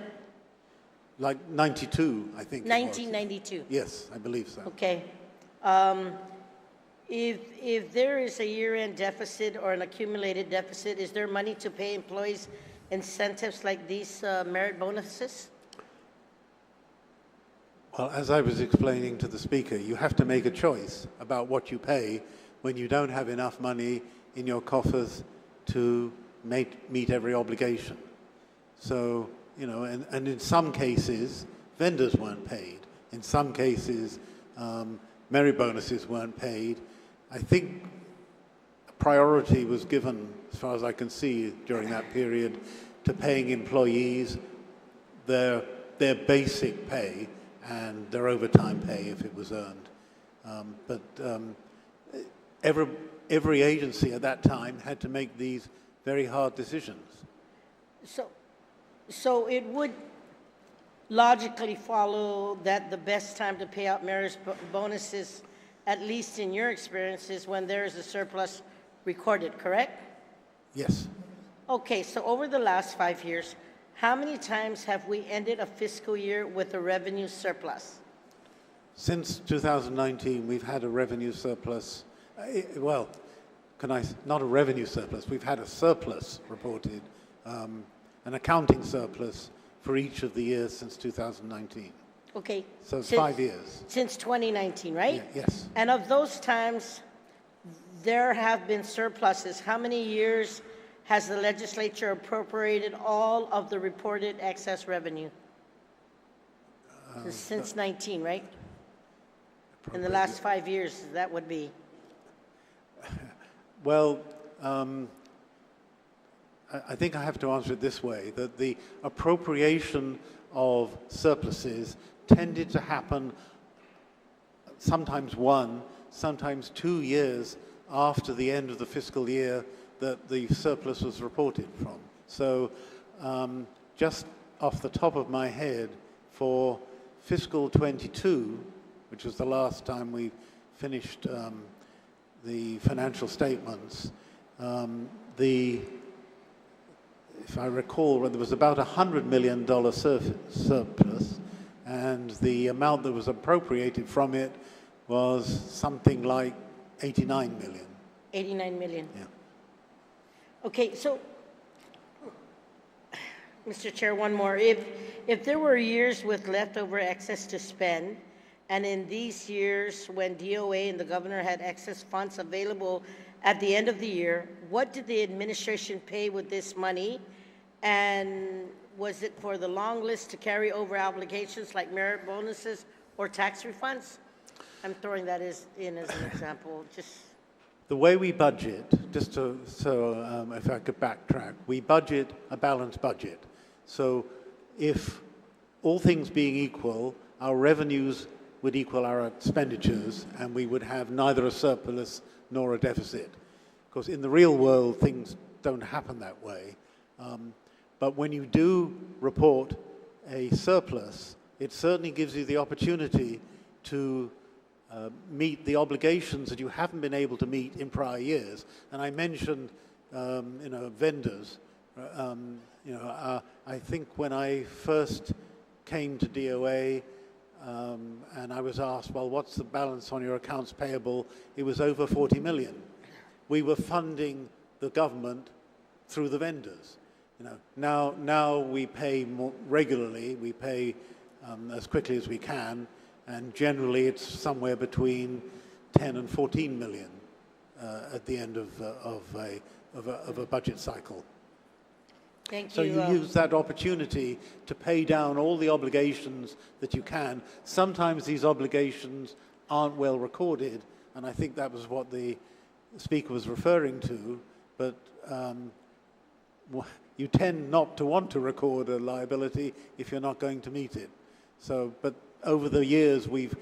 Like 92, I think. 1992. Yes, I believe so. Okay. If there is a year-end deficit or an accumulated deficit, is there money to pay employees incentives like these merit bonuses? Well, as I was explaining to the speaker, you have to make a choice about what you pay when you don't have enough money in your coffers to meet every obligation. So, you know, and in some cases, vendors weren't paid. In some cases, merit bonuses weren't paid. I think priority was given, as far as I can see during that period, to paying employees their basic pay and their overtime pay if it was earned. But every agency at that time had to make these very hard decisions. So it would logically follow that the best time to pay out merit bonuses, at least in your experience, is when there is a surplus recorded, correct? Yes. Okay, so over the last 5 years, how many times have we ended a fiscal year with a revenue surplus? Since 2019, we've had a revenue surplus. Well, not a revenue surplus, we've had a surplus reported, an accounting surplus for each of the years since 2019. Okay. So it's 5 years. Since 2019, right? Yeah, yes. And of those times, there have been surpluses. How many years has the legislature appropriated all of the reported excess revenue? Since 19, right? In the last 5 years, that would be. Well, I think I have to answer it this way, that the appropriation of surpluses tended to happen sometimes 1, sometimes 2 years after the end of the fiscal year that the surplus was reported from. So just off the top of my head, for fiscal 22, which was the last time we finished the financial statements, if I recall, there was about $100 million surplus, and the amount that was appropriated from it was something like 89 million. 89 million. Yeah. Okay, so, Mr. Chair, one more. If there were years with leftover excess to spend, and in these years when DOA and the governor had excess funds available at the end of the year, what did the administration pay with this money? And was it for the long list to carry over obligations like merit bonuses or tax refunds? I'm throwing that in as an example. Just the way we budget, if I could backtrack, we budget a balanced budget. So if all things being equal, our revenues would equal our expenditures, and we would have neither a surplus nor a deficit. course, in the real world, things don't happen that way. But when you do report a surplus, it certainly gives you the opportunity to meet the obligations that you haven't been able to meet in prior years. And I mentioned, vendors. I think when I first came to DOA, and I was asked, well, what's the balance on your accounts payable? It was over 40 million. We were funding the government through the vendors. Now we pay more regularly. We pay as quickly as we can, and generally it's somewhere between 10 and 14 million at the end of a budget cycle. Thank you. So you use that opportunity to pay down all the obligations that you can. Sometimes these obligations aren't well recorded, and I think that was what the speaker was referring to, but you tend not to want to record a liability if you're not going to meet it. So, but over the years, we've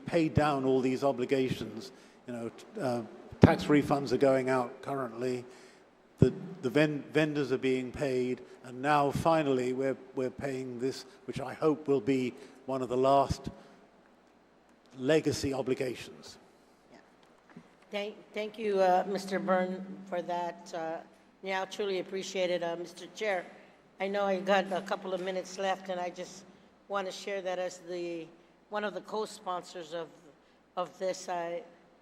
paid down all these obligations. Tax refunds are going out currently. The vendors are being paid, and now finally we're paying this, which I hope will be one of the last legacy obligations. Yeah. Thank you, Mr. Byrne, for that. Yeah, I truly appreciate it. Mr. Chair, I know I got a couple of minutes left, and I just want to share that as one of the co-sponsors of this.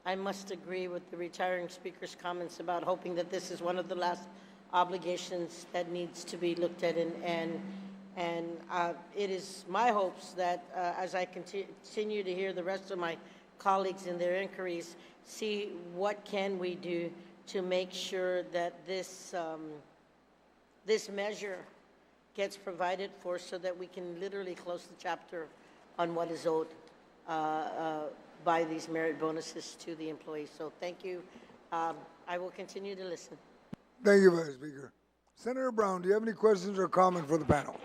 I must agree with the retiring speaker's comments about hoping that this is one of the last obligations that needs to be looked at, and it is my hopes that as I continue to hear the rest of my colleagues in their inquiries, see what can we do to make sure that this measure gets provided for, so that we can literally close the chapter on what is owed by these merit bonuses to the employees. So thank you. I will continue to listen. Thank you, Vice Speaker. Senator Brown, do you have any questions or comment for the panel?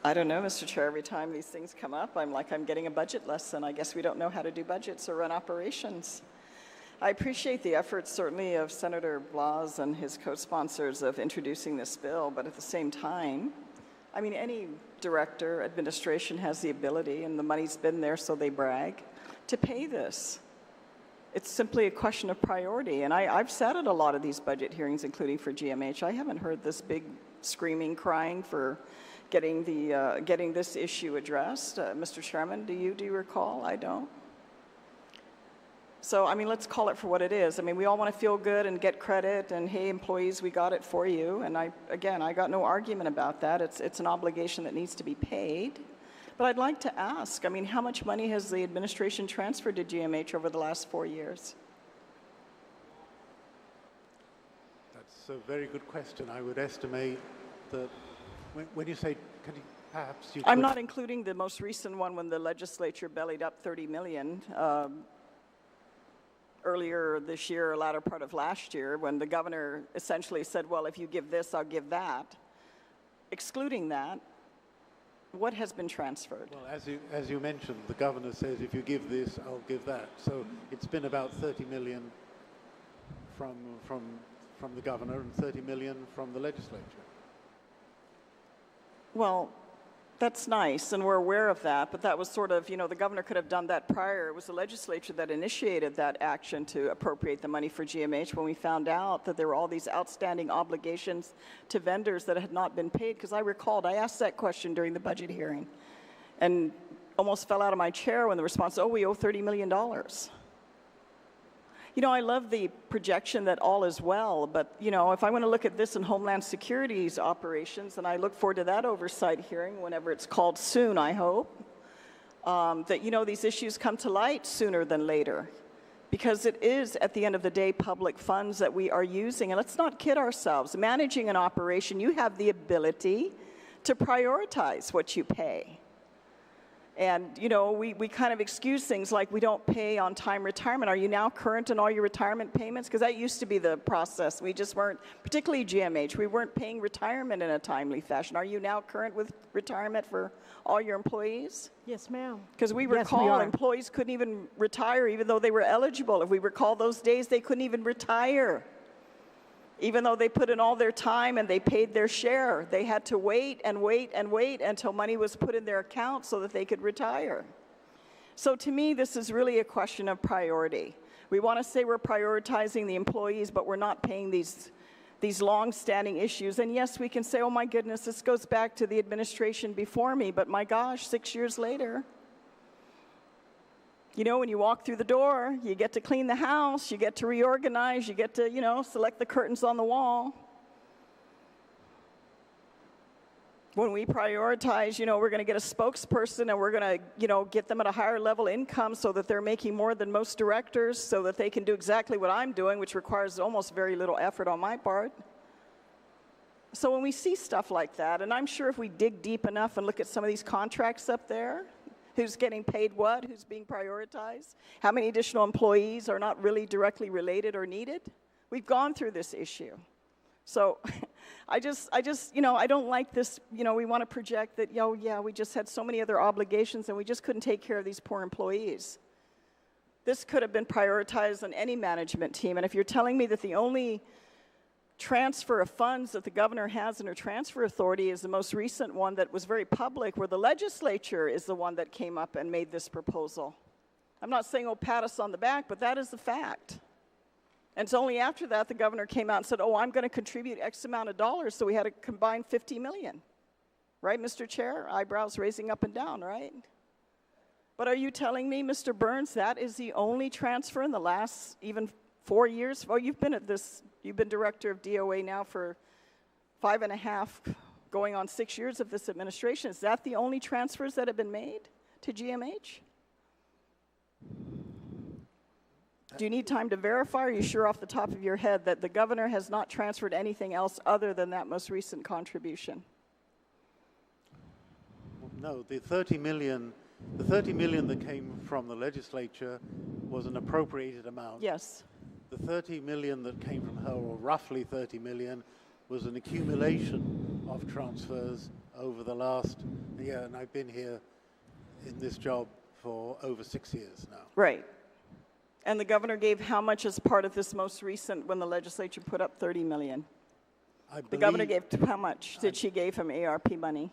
I don't know, Mr. Chair. Every time these things come up, I'm getting a budget lesson. I guess we don't know how to do budgets or run operations. I appreciate the efforts, certainly, of Senator Blas and his co-sponsors of introducing this bill, but at the same time, I mean, any director, administration has the ability, and the money's been there, so they brag, to pay this. It's simply a question of priority, and I've sat at a lot of these budget hearings, including for GMH. I haven't heard this big screaming, crying for getting this issue addressed. Mr. Chairman, do you recall? I don't. So, I mean, let's call it for what it is. I mean, we all want to feel good and get credit, and hey, employees, we got it for you. And I got no argument about that. It's an obligation that needs to be paid. But I'd like to ask, I mean, how much money has the administration transferred to GMH over the last 4 years? That's a very good question. I would estimate that when you say, perhaps you I'm not including the most recent one when the legislature bellied up $30 million. Earlier this year, or latter part of last year, when the governor essentially said, well, if you give this, I'll give that. Excluding that, what has been transferred? Well, as you mentioned, the governor says, if you give this, I'll give that. So it's been about 30 million from the governor and 30 million from the legislature. Well, that's nice, and we're aware of that, but that was sort of, the governor could have done that prior. It was the legislature that initiated that action to appropriate the money for GMH when we found out that there were all these outstanding obligations to vendors that had not been paid, because I recalled, I asked that question during the budget hearing and almost fell out of my chair when the response, oh, we owe $30 million. I love the projection that all is well, but, if I want to look at this in Homeland Security's operations, and I look forward to that oversight hearing whenever it's called soon, I hope, that, these issues come to light sooner than later, because it is, at the end of the day, public funds that we are using. And let's not kid ourselves. Managing an operation, you have the ability to prioritize what you pay. And, you know, we kind of excuse things like we don't pay on-time retirement. Are you now current on all your retirement payments? Because that used to be the process. We just weren't, particularly GMH, we weren't paying retirement in a timely fashion. Are you now current with retirement for all your employees? Yes, ma'am. Because we Yes, we recall are. employees couldn't even retire even though they were eligible. If we recall those days, they couldn't even retire. Even though they put in all their time and they paid their share, they had to wait and wait and wait until money was put in their account so that they could retire. So to me, this is really a question of priority. We want to say we're prioritizing the employees, but we're not paying these long-standing issues. And yes, we can say, oh my goodness, this goes back to the administration before me, but my gosh, 6 years later, you know, when you walk through the door, you get to clean the house, you get to reorganize, you get to, you know, select the curtains on the wall. When we prioritize, you know, we're going to get a spokesperson and we're going to, you know, get them at a higher level income so that they're making more than most directors so that they can do exactly what I'm doing, which requires almost very little effort on my part. So when we see stuff like that, and I'm sure if we dig deep enough and look at some of these contracts up there, who's getting paid what, who's being prioritized, how many additional employees are not really directly related or needed. We've gone through this issue. So I just, you know, I don't like this, you know, we want to project that, oh yeah, we just had so many other obligations and we just couldn't take care of these poor employees. This could have been prioritized on any management team. And if you're telling me that the only transfer of funds that the governor has in her transfer authority is the most recent one that was very public, where the legislature is the one that came up and made this proposal. I'm not saying, oh, pat us on the back, but that is the fact. And it's only after that the governor came out and said, oh, I'm going to contribute X amount of dollars, so we had to combine $50 million. Right, Mr. Chair? Eyebrows raising up and down, right? But are you telling me, Mr. Burns, that is the only transfer in the last even 4 years? Well, you've been at this, you've been director of DOA now for 5.5, going on 6 years of this administration. Is that the only transfers that have been made to GMH? Do you need time to verify, or are you sure off the top of your head that the governor has not transferred anything else other than that most recent contribution? No, the 30 million that came from the legislature was an appropriated amount. Yes. The 30 million that came from her, or roughly 30 million, was an accumulation of transfers over the last year, and I've been here in this job for over 6 years now. Right. And the governor gave how much as part of this most recent when the legislature put up 30 million? The governor gave how much did she give him ARP money?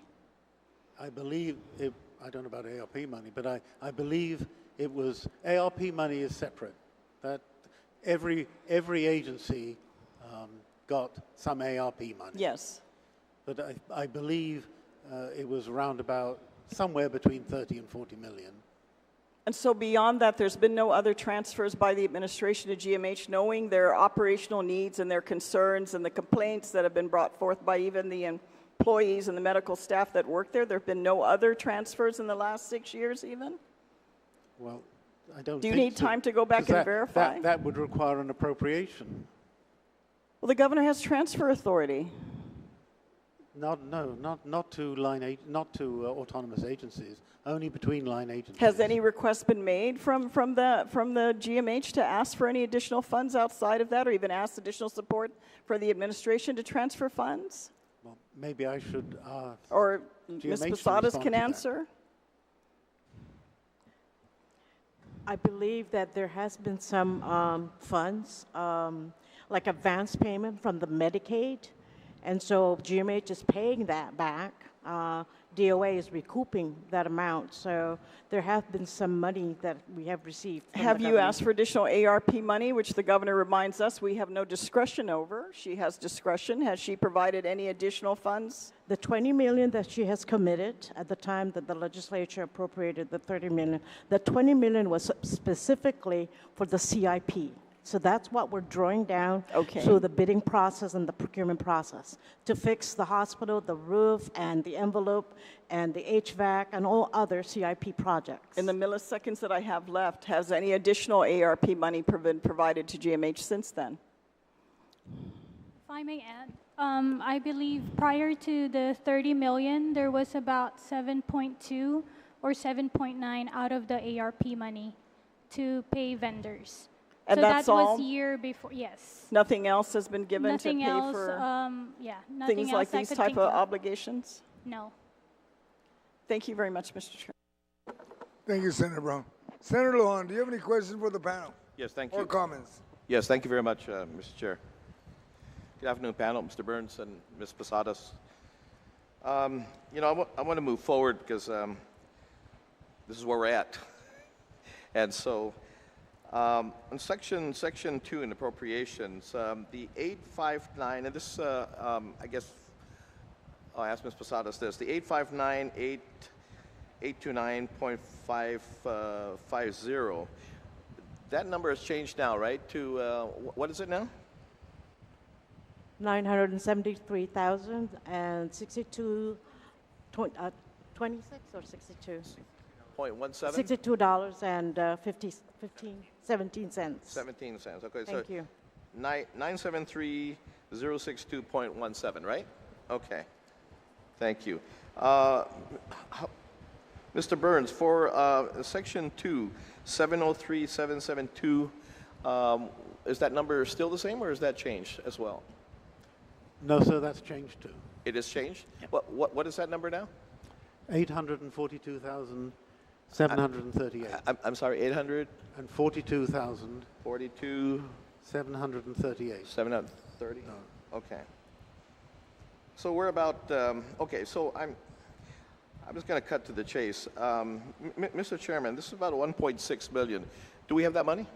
I believe, I don't know about ARP money, but I believe it was, ARP money is separate. That every agency got some ARP money. Yes. But I believe it was around about somewhere between 30 and 40 million. And so beyond that, there's been no other transfers by the administration to GMH, knowing their operational needs and their concerns and the complaints that have been brought forth by even the employees and the medical staff that work there. There have been no other transfers in the last 6 years even? Well, I don't Do you think need so, time to go back and verify? That would require an appropriation. Well, the governor has transfer authority. Not to autonomous agencies, only between line agencies. Has any request been made from the GMH to ask for any additional funds outside of that, or even ask additional support for the administration to transfer funds? Well, maybe I should ask. Or GMH Ms. to Posadas respond can to that. answer? I believe that there has been some funds, like advance payment from the Medicaid, and so GMH is paying that back. DOA is recouping that amount, so there have been some money that we have received. Have you asked for additional ARP money, which the governor reminds us we have no discretion over? She has discretion. Has she provided any additional funds? The 20 million that she has committed at the time that the legislature appropriated the 30 million, the 20 million was specifically for the CIP. So that's what we're drawing down through the bidding process and the procurement process to fix the hospital, the roof, and the envelope, and the HVAC, and all other CIP projects. In the milliseconds that I have left, has any additional ARP money been provided to GMH since then? If I may add, I believe prior to the 30 million, there was about 7.2 or 7.9 out of the ARP money to pay vendors. And so that's that all? was year before, yes. Nothing else has been given Nothing to pay else, for yeah, nothing things else like I these could type think of of. obligations? No. Thank you very much, Mr. Chair. Thank you, Senator Brown. Senator Lujan, do you have any questions for the panel Yes, thank or you. comments? Yes, thank you very much, Mr. Chair. Good afternoon, panel, Mr. Burns and Ms. Posadas. You know, I want to move forward because this is where we're at. And so, on section 2 in appropriations, the 859, and this, I guess, I'll ask Ms. Posadas this, the 859.829.550, that number has changed now, right, to, what is it now? 973,062, 26 or 62? 0.17? $62 and 17 cents. 17 cents, okay. Thank So you. 973,062.17, right? Okay. Thank you. Mr. Burns, for section 2, 703,772, is that number still the same or is that changed as well? No, sir, that's changed too. It is changed? What is that number now? 842,738. I'm sorry, 800? And 42,000. 42? 738. 730? No. Okay. So we're about, okay, so I'm just going to cut to the chase. Mr. Chairman, this is about 1.6 million. Do we have that money?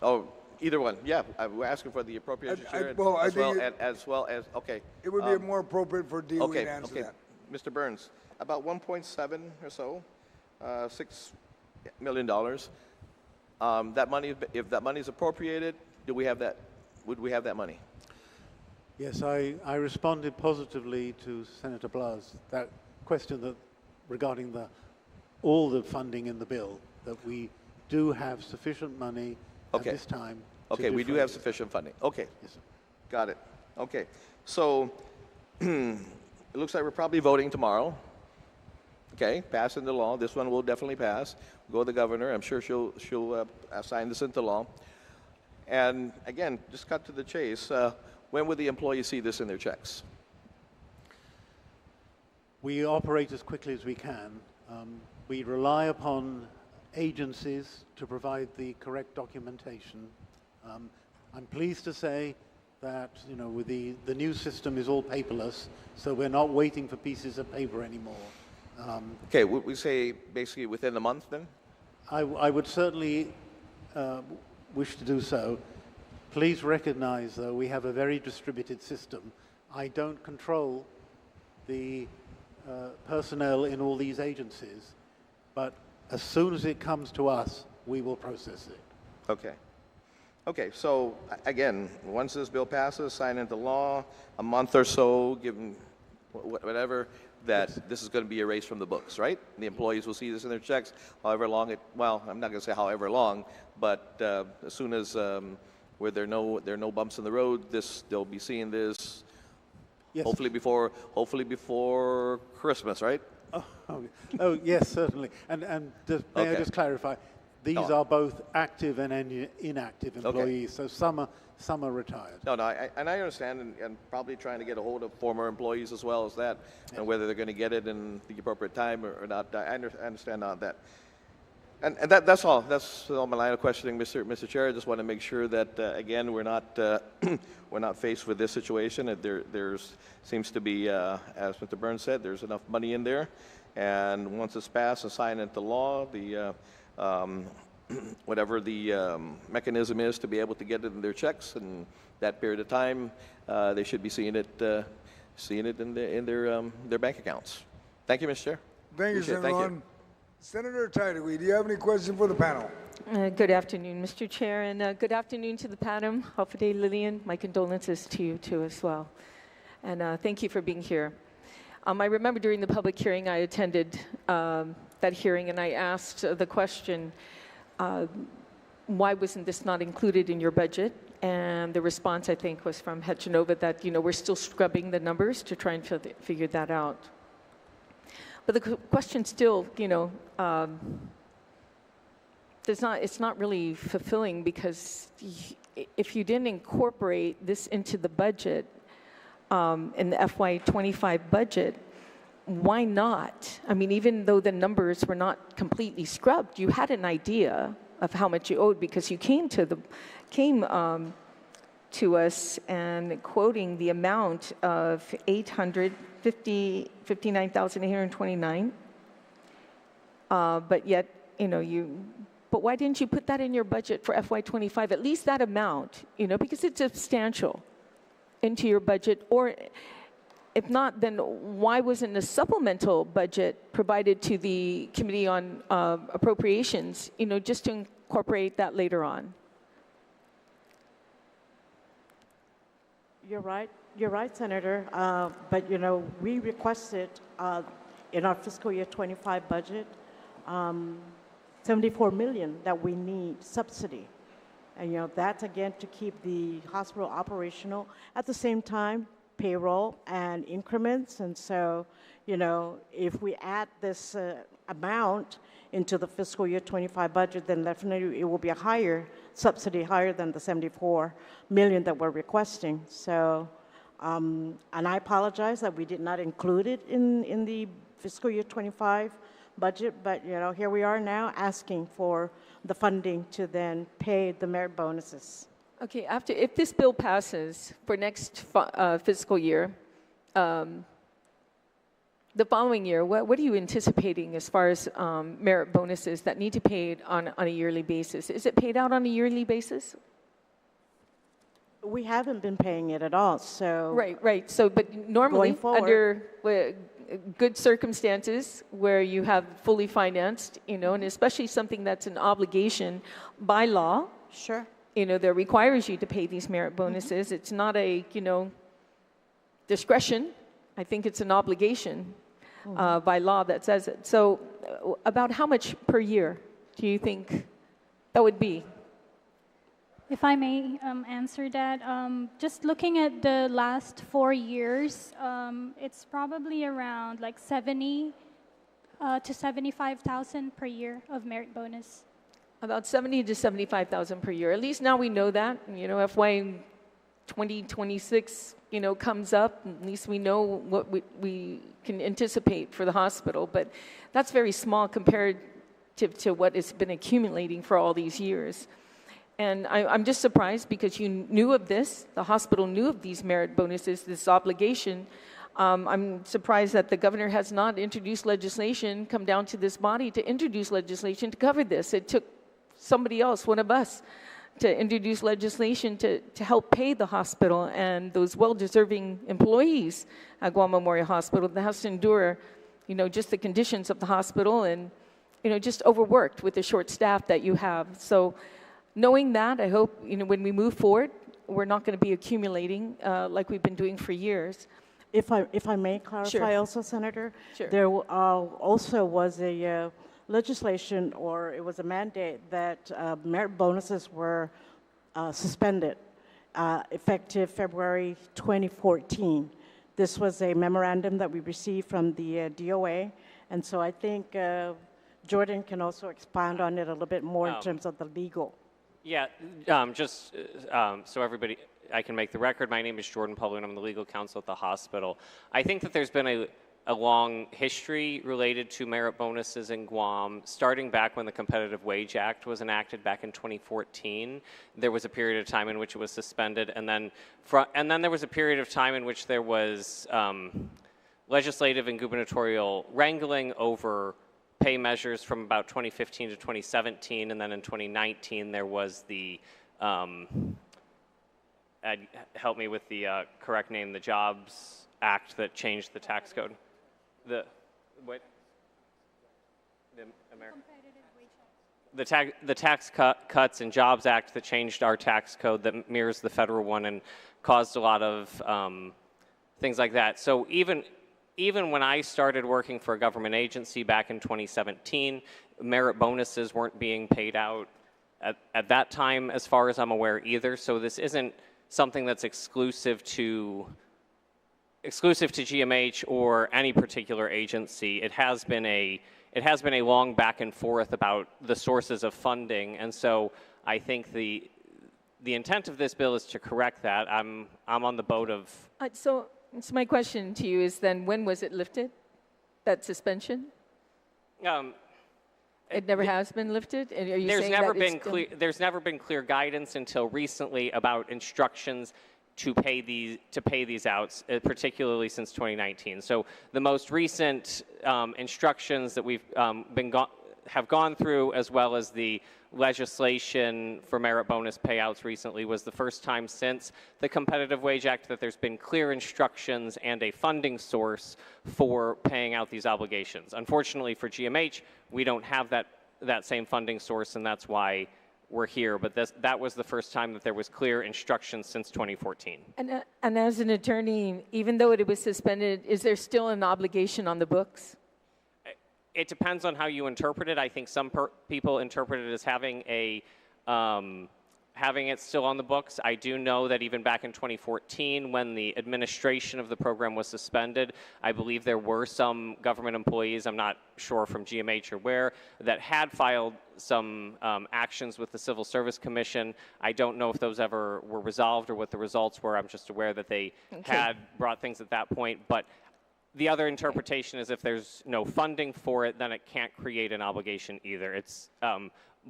Oh, either one. Yeah, we're asking for the appropriation share as well as, okay. It would be more appropriate for DOE to answer that. Mr. Burns, about 1.7 or so, $6 million. That money, if that money is appropriated, do we have that? Would we have that money? Yes, I responded positively to Senator Blas, that question that regarding all the funding in the bill, that we do have sufficient money at this time. Okay, we do have sufficient funding. Okay, yes, sir. Got it. Okay, so it looks like we're probably voting tomorrow. Okay, passing the law. This one will definitely pass. Go to the governor. I'm sure she'll sign this into law. And again, just cut to the chase. When would the employees see this in their checks? We operate as quickly as we can. We rely upon agencies to provide the correct documentation. I'm pleased to say that, you know, with the new system is all paperless, so we're not waiting for pieces of paper anymore. Okay, would we say basically within a month then? I would certainly wish to do so. Please recognize, though, we have a very distributed system. I don't control the personnel in all these agencies, but as soon as it comes to us, we will process it. Okay. Okay, so again, once this bill passes, sign into law, a month or so, given whatever, that this is going to be erased from the books, right? The employees will see this in their checks, however long it, well, I'm not going to say however long, but as soon as where there are no bumps in the road, they'll be seeing this. Yes. Hopefully before Christmas, right? Oh, yes, certainly. And may I just clarify? These are both active and inactive employees, so some are retired. No, I understand, and probably trying to get a hold of former employees as well as that, and whether they're going to get it in the appropriate time or not. I understand all that. And that's all. That's all my line of questioning, Mr. Chair. I just want to make sure that again we're not faced with this situation. That there's seems to be, as Mr. Burns said, there's enough money in there, and once it's passed and signed into law, the whatever the mechanism is to be able to get it in their checks, and that period of time, they should be seeing it in their bank accounts. Thank you, Mr. Chair. Thank you, Senator Lujan. Senator Tideway, do you have any questions for the panel? Good afternoon, Mr. Chair, and good afternoon to the panel. Hopefully, Lillian, my condolences to you too as well. And thank you for being here. I remember during the public hearing I attended that hearing, and I asked the question, why wasn't this not included in your budget? And the response, I think, was from Head Genova that, you know, we're still scrubbing the numbers to try and figure that out. But the question still, it's not really fulfilling, because if you didn't incorporate this into the budget, in the FY25 budget, why not? I mean, even though the numbers were not completely scrubbed, you had an idea of how much you owed, because you came to us and quoting the amount of $59,829. But yet, but why didn't you put that in your budget for FY25? At least that amount, because it's substantial, into your budget. Or if not, then why wasn't a supplemental budget provided to the Committee on Appropriations, just to incorporate that later on? You're right, Senator. But we requested in our fiscal year 25 budget, $74 million that we need subsidy. And that's again to keep the hospital operational. At the same time, payroll and increments. And so, if we add this amount into the fiscal year 25 budget, then definitely it will be a higher subsidy, higher than the $74 million that we're requesting. So, and I apologize that we did not include it in the fiscal year 25 budget, but here we are now asking for the funding to then pay the merit bonuses. Okay, if this bill passes for next fiscal year, the following year, what are you anticipating as far as merit bonuses that need to be paid on a yearly basis? Is it paid out on a yearly basis? We haven't been paying it at all, so... Right. So, but normally, under good circumstances where you have fully financed, and especially something that's an obligation by law. Sure. That requires you to pay these merit bonuses. Mm-hmm. It's not a, discretion. I think it's an obligation by law that says it. So about how much per year do you think that would be? If I may answer that, just looking at the last 4 years, it's probably around like 70 to 75,000 per year of merit bonus. About 70 to 75,000 per year. At least now we know that. FY 2026, comes up. At least we know what we can anticipate for the hospital. But that's very small compared to what has been accumulating for all these years. And I'm just surprised because you knew of this. The hospital knew of these merit bonuses, this obligation. I'm surprised that the governor has not introduced legislation, come down to this body to introduce legislation to cover this. It took somebody else, one of us, to introduce legislation to help pay the hospital and those well-deserving employees at Guam Memorial Hospital that has to endure, just the conditions of the hospital and, just overworked with the short staff that you have. So knowing that, I hope, when we move forward, we're not going to be accumulating like we've been doing for years. If I may clarify also, Senator, there also was a legislation, or it was a mandate that merit bonuses were suspended effective February 2014. This was a memorandum that we received from the DOA, and so I think Jordan can also expand on it a little bit more in terms of the legal. Yeah, just so everybody, I can make the record, my name is Jordan Public, and I'm the legal counsel at the hospital. I think that there's been a long history related to merit bonuses in Guam, starting back when the Competitive Wage Act was enacted back in 2014. There was a period of time in which it was suspended, and then there was a period of time in which there was legislative and gubernatorial wrangling over pay measures from about 2015 to 2017, and then in 2019 there was the, help me with the correct name, the Jobs Act that changed the tax code. The Tax Cuts and Jobs Act that changed our tax code that mirrors the federal one and caused a lot of things like that. So even when I started working for a government agency back in 2017, merit bonuses weren't being paid out at that time, as far as I'm aware, either. So this isn't something that's exclusive to exclusive to GMH or any particular agency. It has been a long back and forth about the sources of funding, and so I think the intent of this bill is to correct that. I'm on the boat of. So my question to you is then, when was it lifted? That suspension? It never has been lifted? And are you There's saying never that it's been still- clear. There's never been clear guidance until recently about instructions to pay these out, particularly since 2019. So the most recent instructions that we've have gone through, as well as the legislation for merit bonus payouts recently, was the first time since the Competitive Wage Act that there's been clear instructions and a funding source for paying out these obligations. Unfortunately for GMH, we don't have that same funding source, and that's why we're here. But that was the first time that there was clear instructions since 2014. And as an attorney, even though it was suspended, is there still an obligation on the books? It depends on how you interpret it. I think some people interpret it as having it still on the books. I do know that even back in 2014, when the administration of the program was suspended, I believe there were some government employees, I'm not sure from GMH or where, that had filed some actions with the Civil Service Commission. I don't know if those ever were resolved or what the results were. I'm just aware that they had brought things at that point. But the other interpretation is if there's no funding for it, then it can't create an obligation either.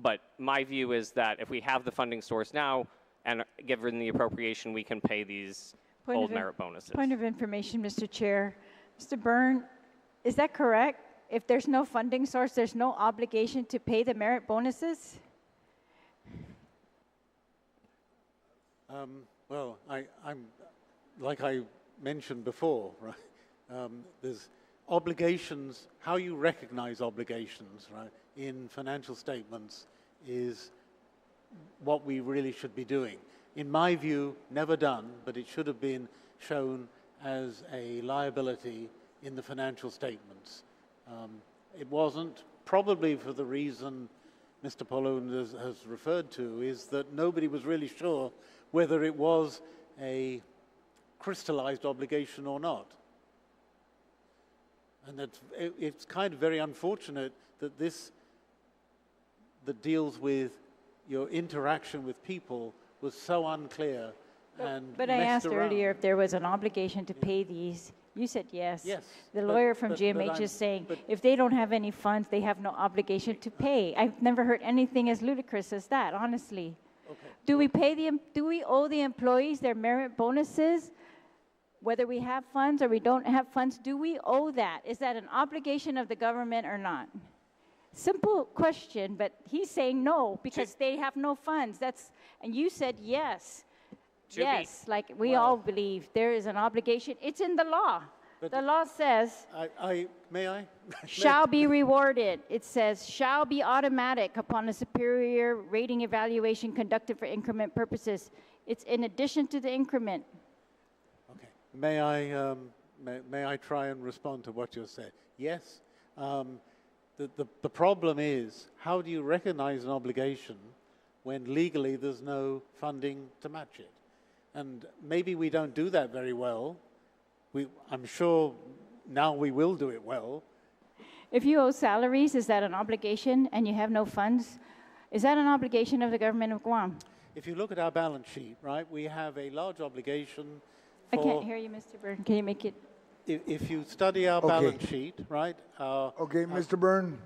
But my view is that if we have the funding source now, and given the appropriation, we can pay these old merit bonuses. Point of information, Mr. Chair. Mr. Byrne, is that correct? If there's no funding source, there's no obligation to pay the merit bonuses? Well, I'm like I mentioned before, right? There's obligations, how you recognize obligations, right, in financial statements is what we really should be doing. In my view, never done, but it should have been shown as a liability in the financial statements. It wasn't, probably for the reason Mr. Pauloon has referred to, is that nobody was really sure whether it was a crystallized obligation or not. And it's kind of very unfortunate that that deals with your interaction with people was so unclear and But I asked earlier if there was an obligation to pay these. You said yes. Yes. The lawyer from GMH is saying if they don't have any funds, they have no obligation to pay. I've never heard anything as ludicrous as that, honestly. Okay. Do we owe the employees their merit bonuses? Whether we have funds or we don't have funds, do we owe that? Is that an obligation of the government or not? Simple question, but he's saying no because they have no funds. And you said yes. Yes, like we all believe there is an obligation. It's in the law. The law says, may I? shall be rewarded. It says, shall be automatic upon a superior rating evaluation conducted for increment purposes. It's in addition to the increment. Okay. May I try and respond to what you said? Yes. The problem is, how do you recognize an obligation when legally there's no funding to match it? And maybe we don't do that very well. I'm sure now we will do it well. If you owe salaries, is that an obligation and you have no funds? Is that an obligation of the government of Guam? If you look at our balance sheet, right, we have a large obligation I can't hear you, Mr. Byrne. Can you make it? If you study our balance sheet, right? Okay, Mr. Byrne,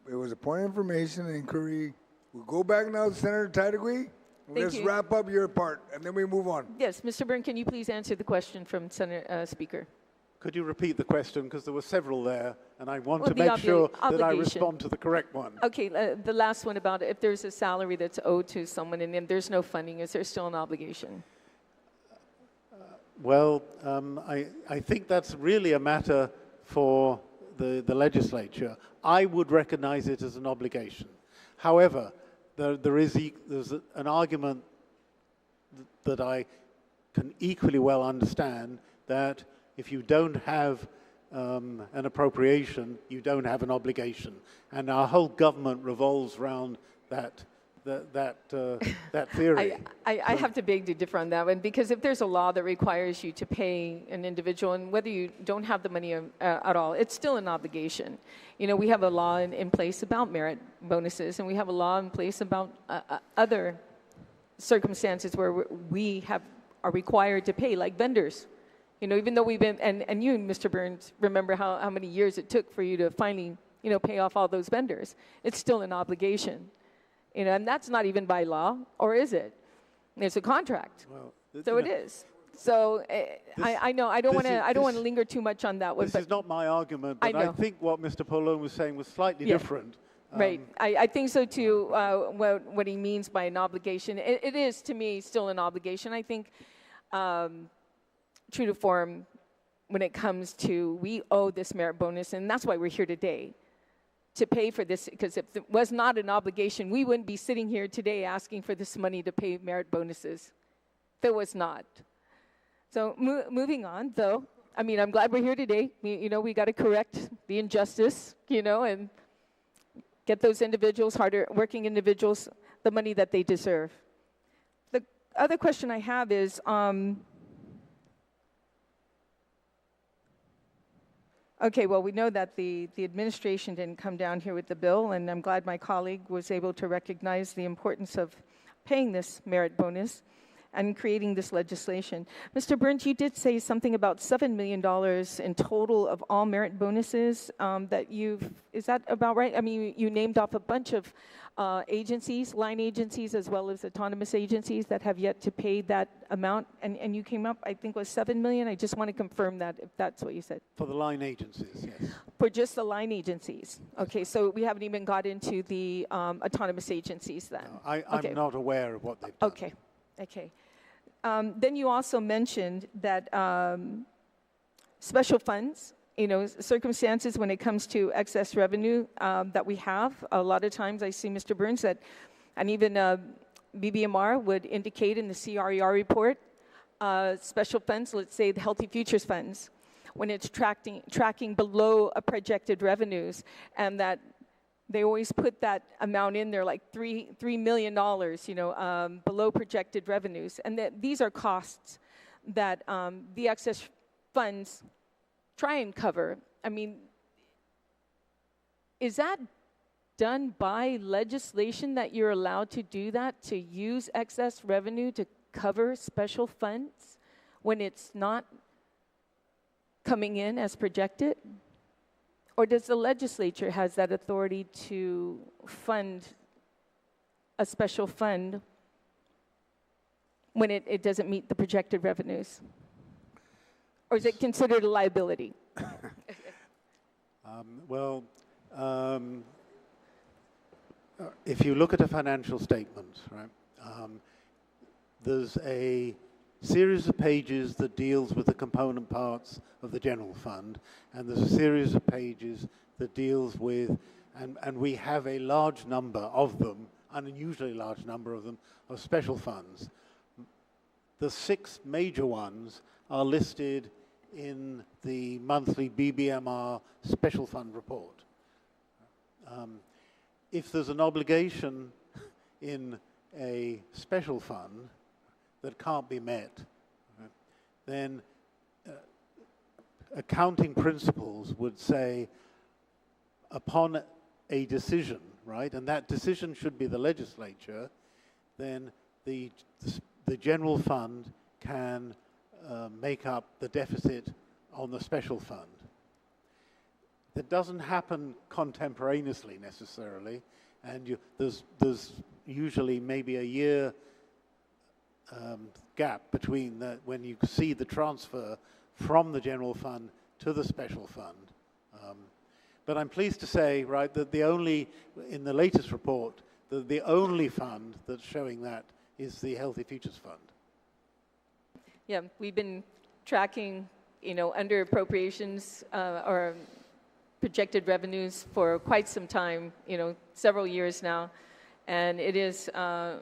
it was a point of information and inquiry. We'll go back now to Senator Tadegui. Let's wrap up your part, and then we move on. Yes, Mr. Byrne, can you please answer the question from Senator Speaker? Could you repeat the question, because there were several there, and I want to make sure that I respond to the correct one. Okay, the last one about if there's a salary that's owed to someone and then there's no funding, is there still an obligation? Well, I think that's really a matter for the legislature. I would recognize it as an obligation. However, there's an argument that I can equally well understand that if you don't have an appropriation, you don't have an obligation. And our whole government revolves around that that theory. I have to beg to differ on that one, because if there's a law that requires you to pay an individual, and whether you don't have the money at all, it's still an obligation. You know, we have a law in place about merit bonuses, and we have a law in place about other circumstances where we are required to pay, like vendors. You know, even though we've been, and you, Mr. Burns, remember how many years it took for you to finally, you know, pay off all those vendors. It's still an obligation. You know, and that's not even by law, or is it? It's a contract. Well, so it is. So I know I don't want to linger too much on that one. This is not my argument, but I think what Mr. Paulone was saying was slightly different. Right. I think so too. What he means by an obligation, it is to me still an obligation. I think true to form when it comes to we owe this merit bonus, and that's why we're here today, to pay for this, because if it was not an obligation, we wouldn't be sitting here today asking for this money to pay merit bonuses. If it was not. So moving on, though, I mean, I'm glad we're here today. You know, we got to correct the injustice, you know, and get those individuals, harder working individuals, the money that they deserve. The other question I have is, okay, well, we know that the administration didn't come down here with the bill, and I'm glad my colleague was able to recognize the importance of paying this merit bonus and creating this legislation. Mr. Burns, you did say something about $7 million in total of all merit bonuses is that about right? I mean, you named off a bunch of agencies, line agencies, as well as autonomous agencies that have yet to pay that amount, and you came up, I think, with $7 million. I just want to confirm that, if that's what you said. For the line agencies, yes. For just the line agencies. Okay, so we haven't even got into the autonomous agencies then. No, I'm not aware of what they've done. Okay, okay. Then you also mentioned that special funds, you know, circumstances when it comes to excess revenue that we have. A lot of times I see, Mr. Burns, that, and even BBMR would indicate in the CRER report, special funds, let's say the Healthy Futures funds, when it's tracking below a projected revenues, and that they always put that amount in there, like $3 million, you know, below projected revenues. And that these are costs that the excess funds try and cover. I mean, is that done by legislation that you're allowed to do that, to use excess revenue to cover special funds when it's not coming in as projected? Or does the legislature has that authority to fund a special fund when it doesn't meet the projected revenues? Or is it considered a liability? If you look at a financial statement, right, there's a series of pages that deals with the component parts of the general fund, and there's a series of pages that deals with, and we have a large number of them, an unusually large number of them, of special funds. The 6 major ones are listed in the monthly BBMR special fund report. If there's an obligation in a special fund that can't be met, then accounting principles would say, upon a decision, right, and that decision should be the legislature, then the general fund can make up the deficit on the special fund. That doesn't happen contemporaneously necessarily, and there's usually maybe a year gap between when you see the transfer from the general fund to the special fund. But I'm pleased to say, right, that in the latest report, the only fund that's showing that is the Healthy Futures Fund. Yeah, we've been tracking, you know, under appropriations or projected revenues for quite some time, you know, several years now. And it is a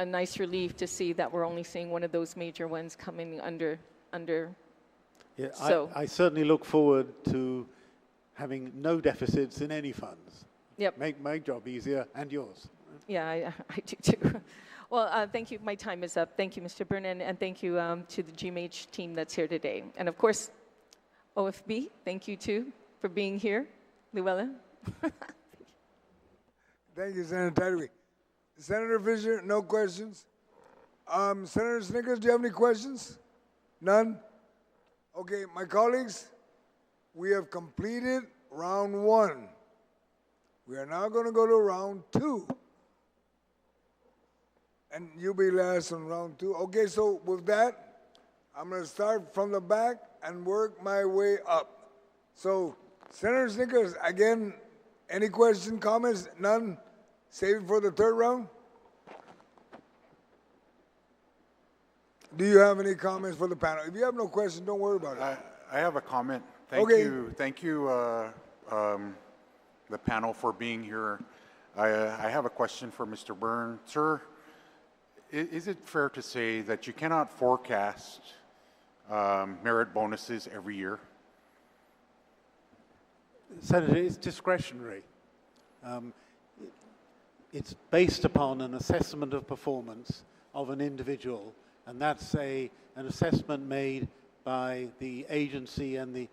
nice relief to see that we're only seeing one of those major ones coming under. Yeah, so I certainly look forward to having no deficits in any funds. Yep. Make my job easier and yours. Yeah, I do too. Well, thank you. My time is up. Thank you, Mr. Brennan, and thank you to the GMH team that's here today. And of course, OFB, thank you too for being here. Luella? Thank you, Senator Tideway. Senator Fisher, no questions. Senator Snickers, do you have any questions? None? Okay, my colleagues, we have completed round one. We are now going to go to round two. And you'll be last on round two. Okay, so with that, I'm going to start from the back and work my way up. So, Senator Snickers, again, any questions, comments? None? Save it for the third round? Do you have any comments for the panel? If you have no questions, don't worry about it. I have a comment. Thank you, the panel for being here. I have a question for Mr. Byrne. Sir, is it fair to say that you cannot forecast merit bonuses every year? Senator, it's discretionary. It's based upon an assessment of performance of an individual, and that's an assessment made by the agency and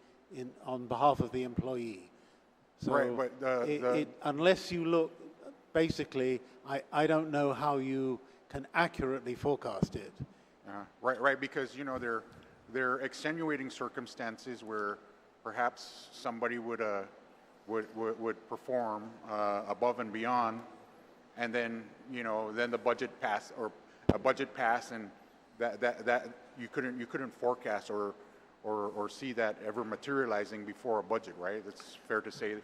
on behalf of the employee. So right, but unless you look, basically, I don't know how you can accurately forecast it. Right, because you know there are extenuating circumstances where perhaps somebody would perform above and beyond, and then then the budget pass or a budget pass, and that you couldn't forecast or see that ever materializing before a budget, right? That's fair to say.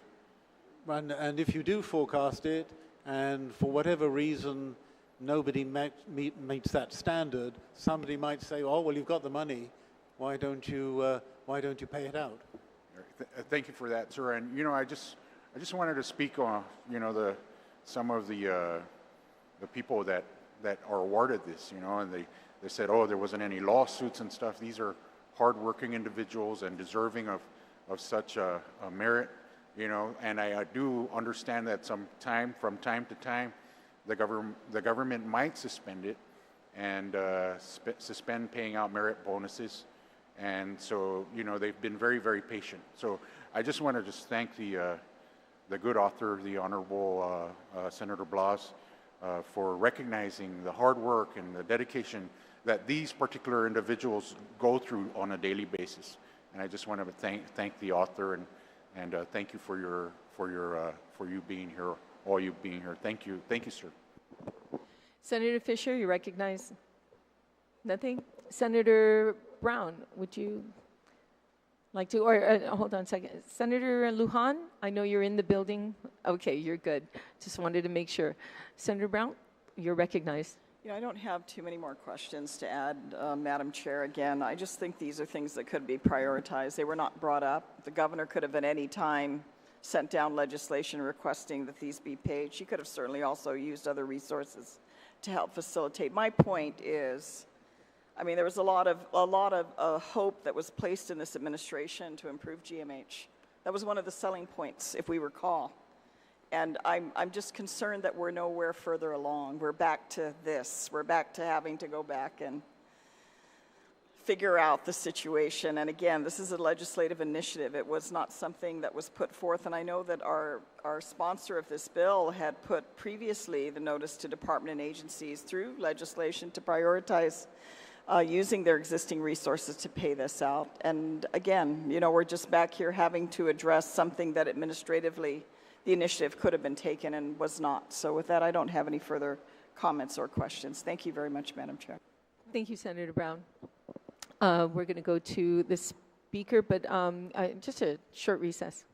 And if you do forecast it, and for whatever reason nobody meets that standard, somebody might say, "Oh, well, you've got the money. Why don't you pay it out?" Thank you for that, sir. And I just wanted to speak on some of the people that are awarded this, and they said, "Oh, there wasn't any lawsuits and stuff." These are hardworking individuals and deserving of such a merit, And I do understand that from time to time, the government might suspend it and suspend paying out merit bonuses. And so, they've been very, very patient. So I just want to thank the good author, the Honorable Senator Blas, for recognizing the hard work and the dedication that these particular individuals go through on a daily basis. And I just want to thank the author and thank you for you being here, all you being here. Thank you, sir. Senator Fisher, you recognize nothing? Senator Brown, would you like to, or hold on a second. Senator Lujan, I know you're in the building. Okay, you're good. Just wanted to make sure. Senator Brown, you're recognized. Yeah, I don't have too many more questions to add, Madam Chair. Again, I just think these are things that could be prioritized. They were not brought up. The governor could have at any time sent down legislation requesting that these be paid. She could have certainly also used other resources to help facilitate. My point is, there was a lot of hope that was placed in this administration to improve GMH. That was one of the selling points, if we recall. And I'm just concerned that we're nowhere further along. We're back to this. We're back to having to go back and figure out the situation. And again, this is a legislative initiative. It was not something that was put forth. And I know that our sponsor of this bill had put previously the notice to department and agencies through legislation to prioritize using their existing resources to pay this out. And again, we're just back here having to address something that administratively the initiative could have been taken and was not. So with that, I don't have any further comments or questions. Thank you very much, Madam Chair. Thank you, Senator Brown. We're going to go to the speaker, but just a short recess.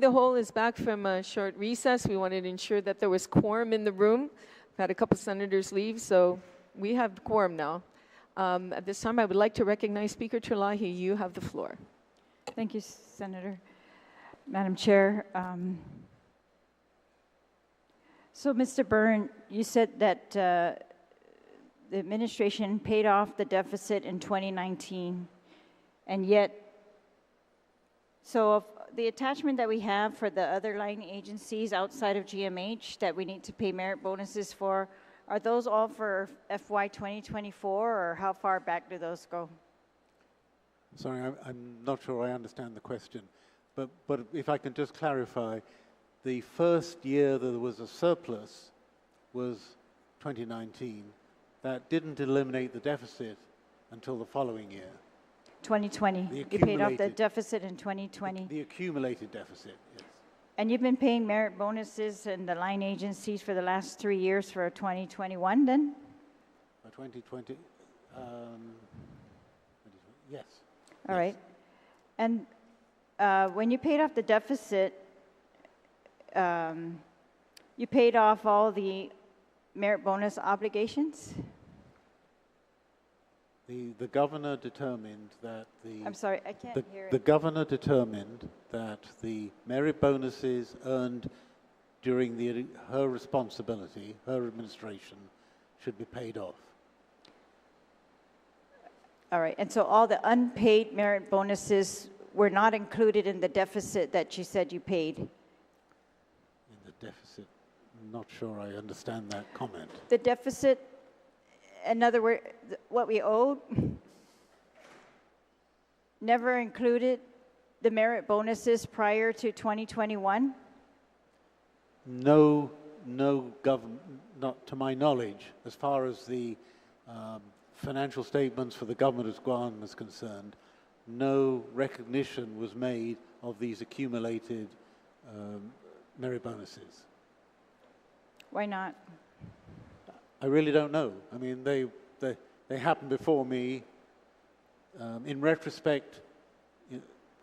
The whole is back from a short recess. We wanted to ensure that there was quorum in the room. We've had a couple senators leave, so we have quorum now. At this time, I would like to recognize Speaker Terlahi. You have the floor. Thank you, Senator. Madam Chair. So, Mr. Byrne, you said that the administration paid off the deficit in 2019, and yet, so of the attachment that we have for the other line agencies outside of GMH that we need to pay merit bonuses for, are those all for FY 2024, or how far back do those go? Sorry, I'm not sure I understand the question, but if I can just clarify, the first year that there was a surplus was 2019. That didn't eliminate the deficit until the following year. 2020. You paid off the deficit in 2020. The accumulated deficit, yes. And you've been paying merit bonuses in the line agencies for the last 3 years for 2021 then? For 2020, yes. All right. And when you paid off the deficit, you paid off all the merit bonus obligations? The governor determined that the... I'm sorry, I can't hear it. The governor determined that the merit bonuses earned during her responsibility, her administration, should be paid off. All right, and so all the unpaid merit bonuses were not included in the deficit that you said you paid? In the deficit, I'm not sure I understand that comment. The deficit, in other words, what we owed, never included the merit bonuses prior to 2021? No government, not to my knowledge, as far as the financial statements for the government of Guam is concerned, no recognition was made of these accumulated merit bonuses. Why not? I really don't know. I mean, they happened before me. In retrospect,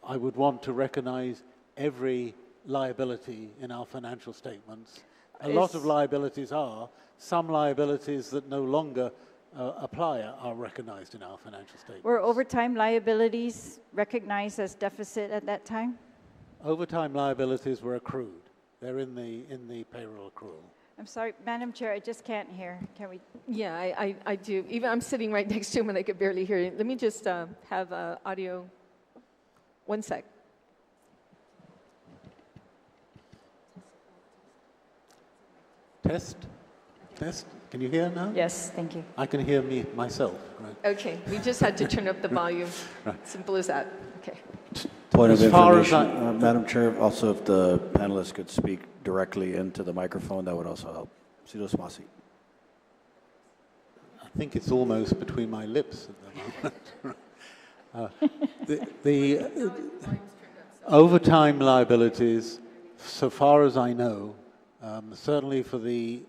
I would want to recognize every liability in our financial statements. A lot of liabilities are. Some liabilities that no longer apply are recognized in our financial statements. Were overtime liabilities recognized as deficit at that time? Overtime liabilities were accrued. They're in the payroll accrual. I'm sorry, Madam Chair, I just can't hear. Can we? Yeah, I do. Even I'm sitting right next to him and I could barely hear you. Let me just have audio. 1 sec. Test? Can you hear now? Yes, thank you. I can hear myself. Right. Okay, we just had to turn up the volume. Right. Simple as that. Okay. Point of As far as information, Madam Chair, also if the panelists could speak directly into the microphone, that would also help. Sido Smasi. I think it's almost between my lips at the moment. The overtime liabilities, so far as I know, certainly for the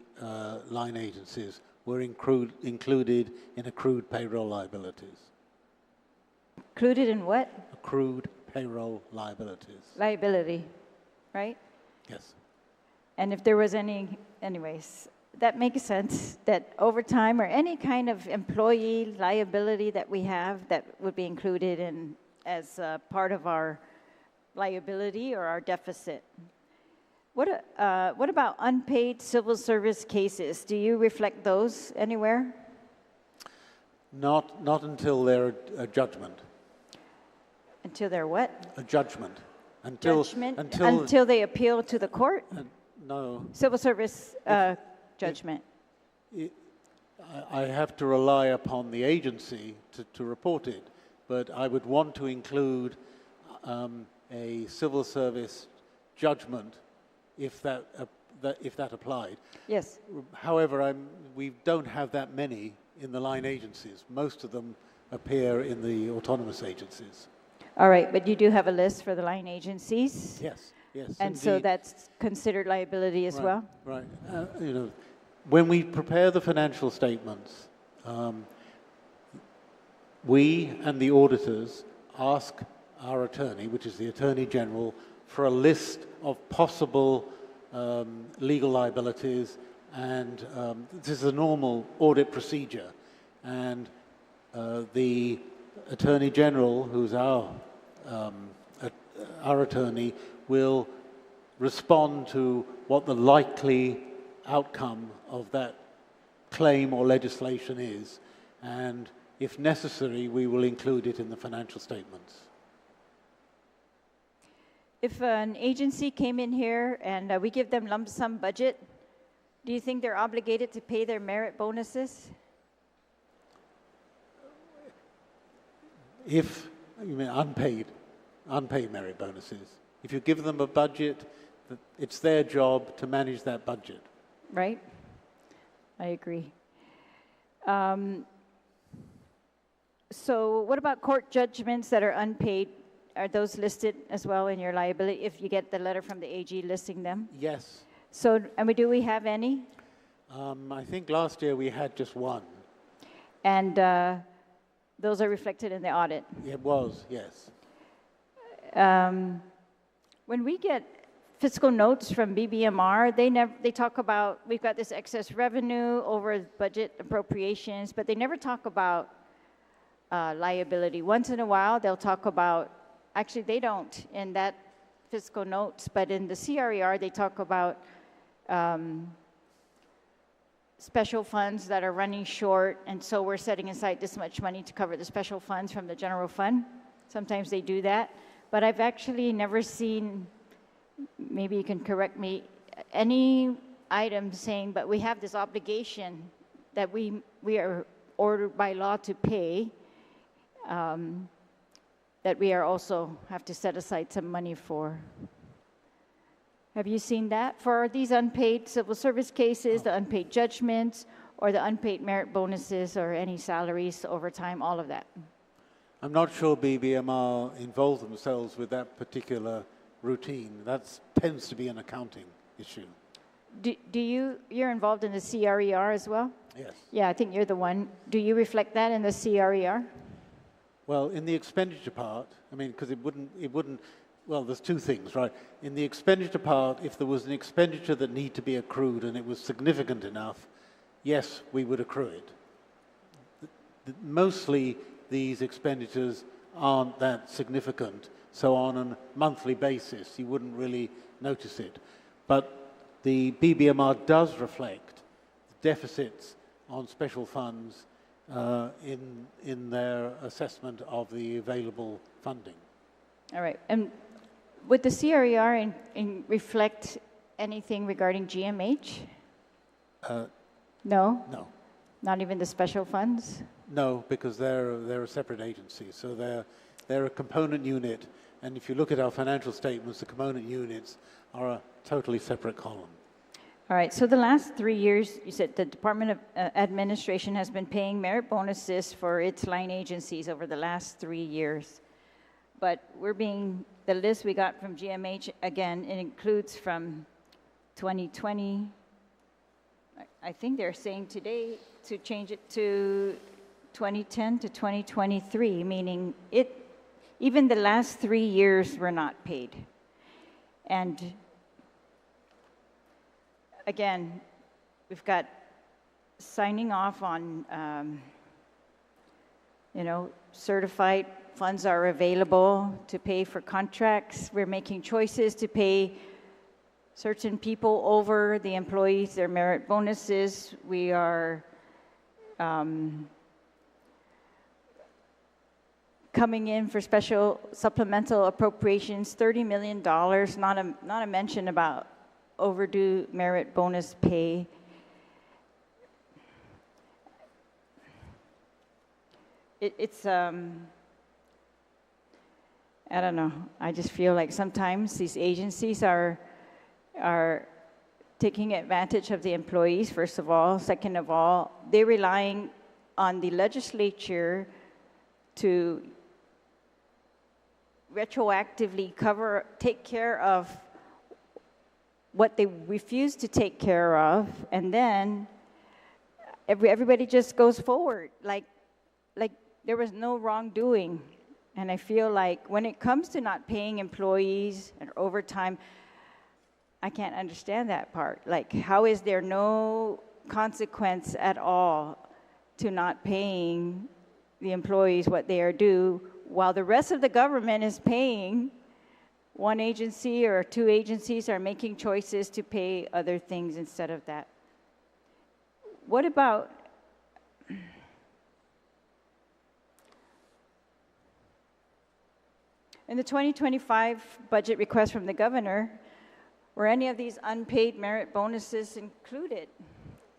line agencies, were included in accrued payroll liabilities. Included in what? Accrued payroll liabilities. Liability, right? Yes. And if there was anyways, that makes sense, that overtime or any kind of employee liability that we have that would be included in as part of our liability or our deficit. What about unpaid civil service cases? Do you reflect those anywhere? Not until their judgment. Until they're what? A judgment. Until they appeal to the court? No. Civil service judgment. I have to rely upon the agency to report it, but I would want to include a civil service judgment if that applied. Yes. However, we don't have that many in the line agencies. Most of them appear in the autonomous agencies. All right, but you do have a list for the line agencies? Yes, yes. And indeed. so that's considered liability as well? Right. When we prepare the financial statements, we and the auditors ask our attorney, which is the Attorney General, for a list of possible legal liabilities, and this is a normal audit procedure. And the Attorney General, who's our attorney, will respond to what the likely outcome of that claim or legislation is, and if necessary, we will include it in the financial statements. If an agency came in here and we give them lump sum budget, do you think they're obligated to pay their merit bonuses? If, you mean unpaid merit bonuses. If you give them a budget, it's their job to manage that budget. Right? I agree. So what about court judgments that are unpaid? Are those listed as well in your liability if you get the letter from the AG listing them? Yes. So, do we have any? I think last year we had just one. And those are reflected in the audit? It was, yes. When we get fiscal notes from BBMR, they talk about, we've got this excess revenue over budget appropriations, but they never talk about liability. Once in a while, they'll talk about, actually they don't in that fiscal notes, but in the CRER, they talk about special funds that are running short, and so we're setting aside this much money to cover the special funds from the general fund. Sometimes they do that, but I've actually never seen, maybe you can correct me, any item saying, but we have this obligation that we are ordered by law to pay, that we are also have to set aside some money for. Have you seen that for these unpaid civil service cases, the unpaid judgments, or the unpaid merit bonuses, or any salaries, overtime, all of that? I'm not sure BBMR involve themselves with that particular routine. That tends to be an accounting issue. You're involved in the CRER as well? Yes. Yeah, I think you're the one. Do you reflect that in the CRER? Well, in the expenditure part, I mean, because it wouldn't, well, there's two things, right? In the expenditure part, if there was an expenditure that needed to be accrued and it was significant enough, yes, we would accrue it. Mostly these expenditures aren't that significant, so on a monthly basis, you wouldn't really notice it. But the BBMR does reflect deficits on special funds in their assessment of the available funding. All right. And would the CRER reflect anything regarding GMH? No? No. Not even the special funds? No, because they're a separate agency. So they're a component unit, and if you look at our financial statements, the component units are a totally separate column. All right, so the last 3 years, you said the Department of Administration has been paying merit bonuses for its line agencies over the last 3 years. But the list we got from GMH, again, it includes from 2020, I think they're saying today to change it to 2010 to 2023, meaning even the last 3 years were not paid. And again, we've got signing off on, certified funds are available to pay for contracts. We're making choices to pay certain people over the employees their merit bonuses. We are coming in for special supplemental appropriations, $30 million, not a mention about overdue merit bonus pay. It's I don't know. I just feel like sometimes these agencies are taking advantage of the employees, first of all. Second of all, they're relying on the legislature to retroactively take care of what they refuse to take care of, and then everybody just goes forward like there was no wrongdoing. And I feel like when it comes to not paying employees and overtime, I can't understand that part. Like, how is there no consequence at all to not paying the employees what they are due while the rest of the government is paying? One agency or two agencies are making choices to pay other things instead of that. What about in the 2025 budget request from the governor, were any of these unpaid merit bonuses included?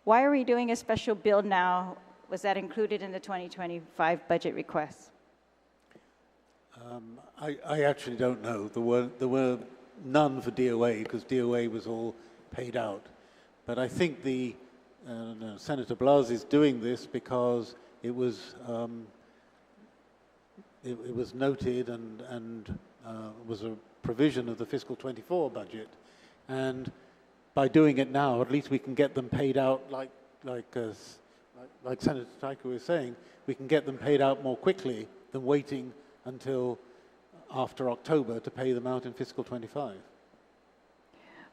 Why are we doing a special bill now? Was that included in the 2025 budget request? I actually don't know. There were none for DOA because DOA was all paid out. But I think Senator Blas is doing this because it was noted and was a provision of the fiscal 24 budget. And by doing it now, at least we can get them paid out like Senator Tyker was saying, we can get them paid out more quickly than waiting until after October to pay them out in fiscal 25. It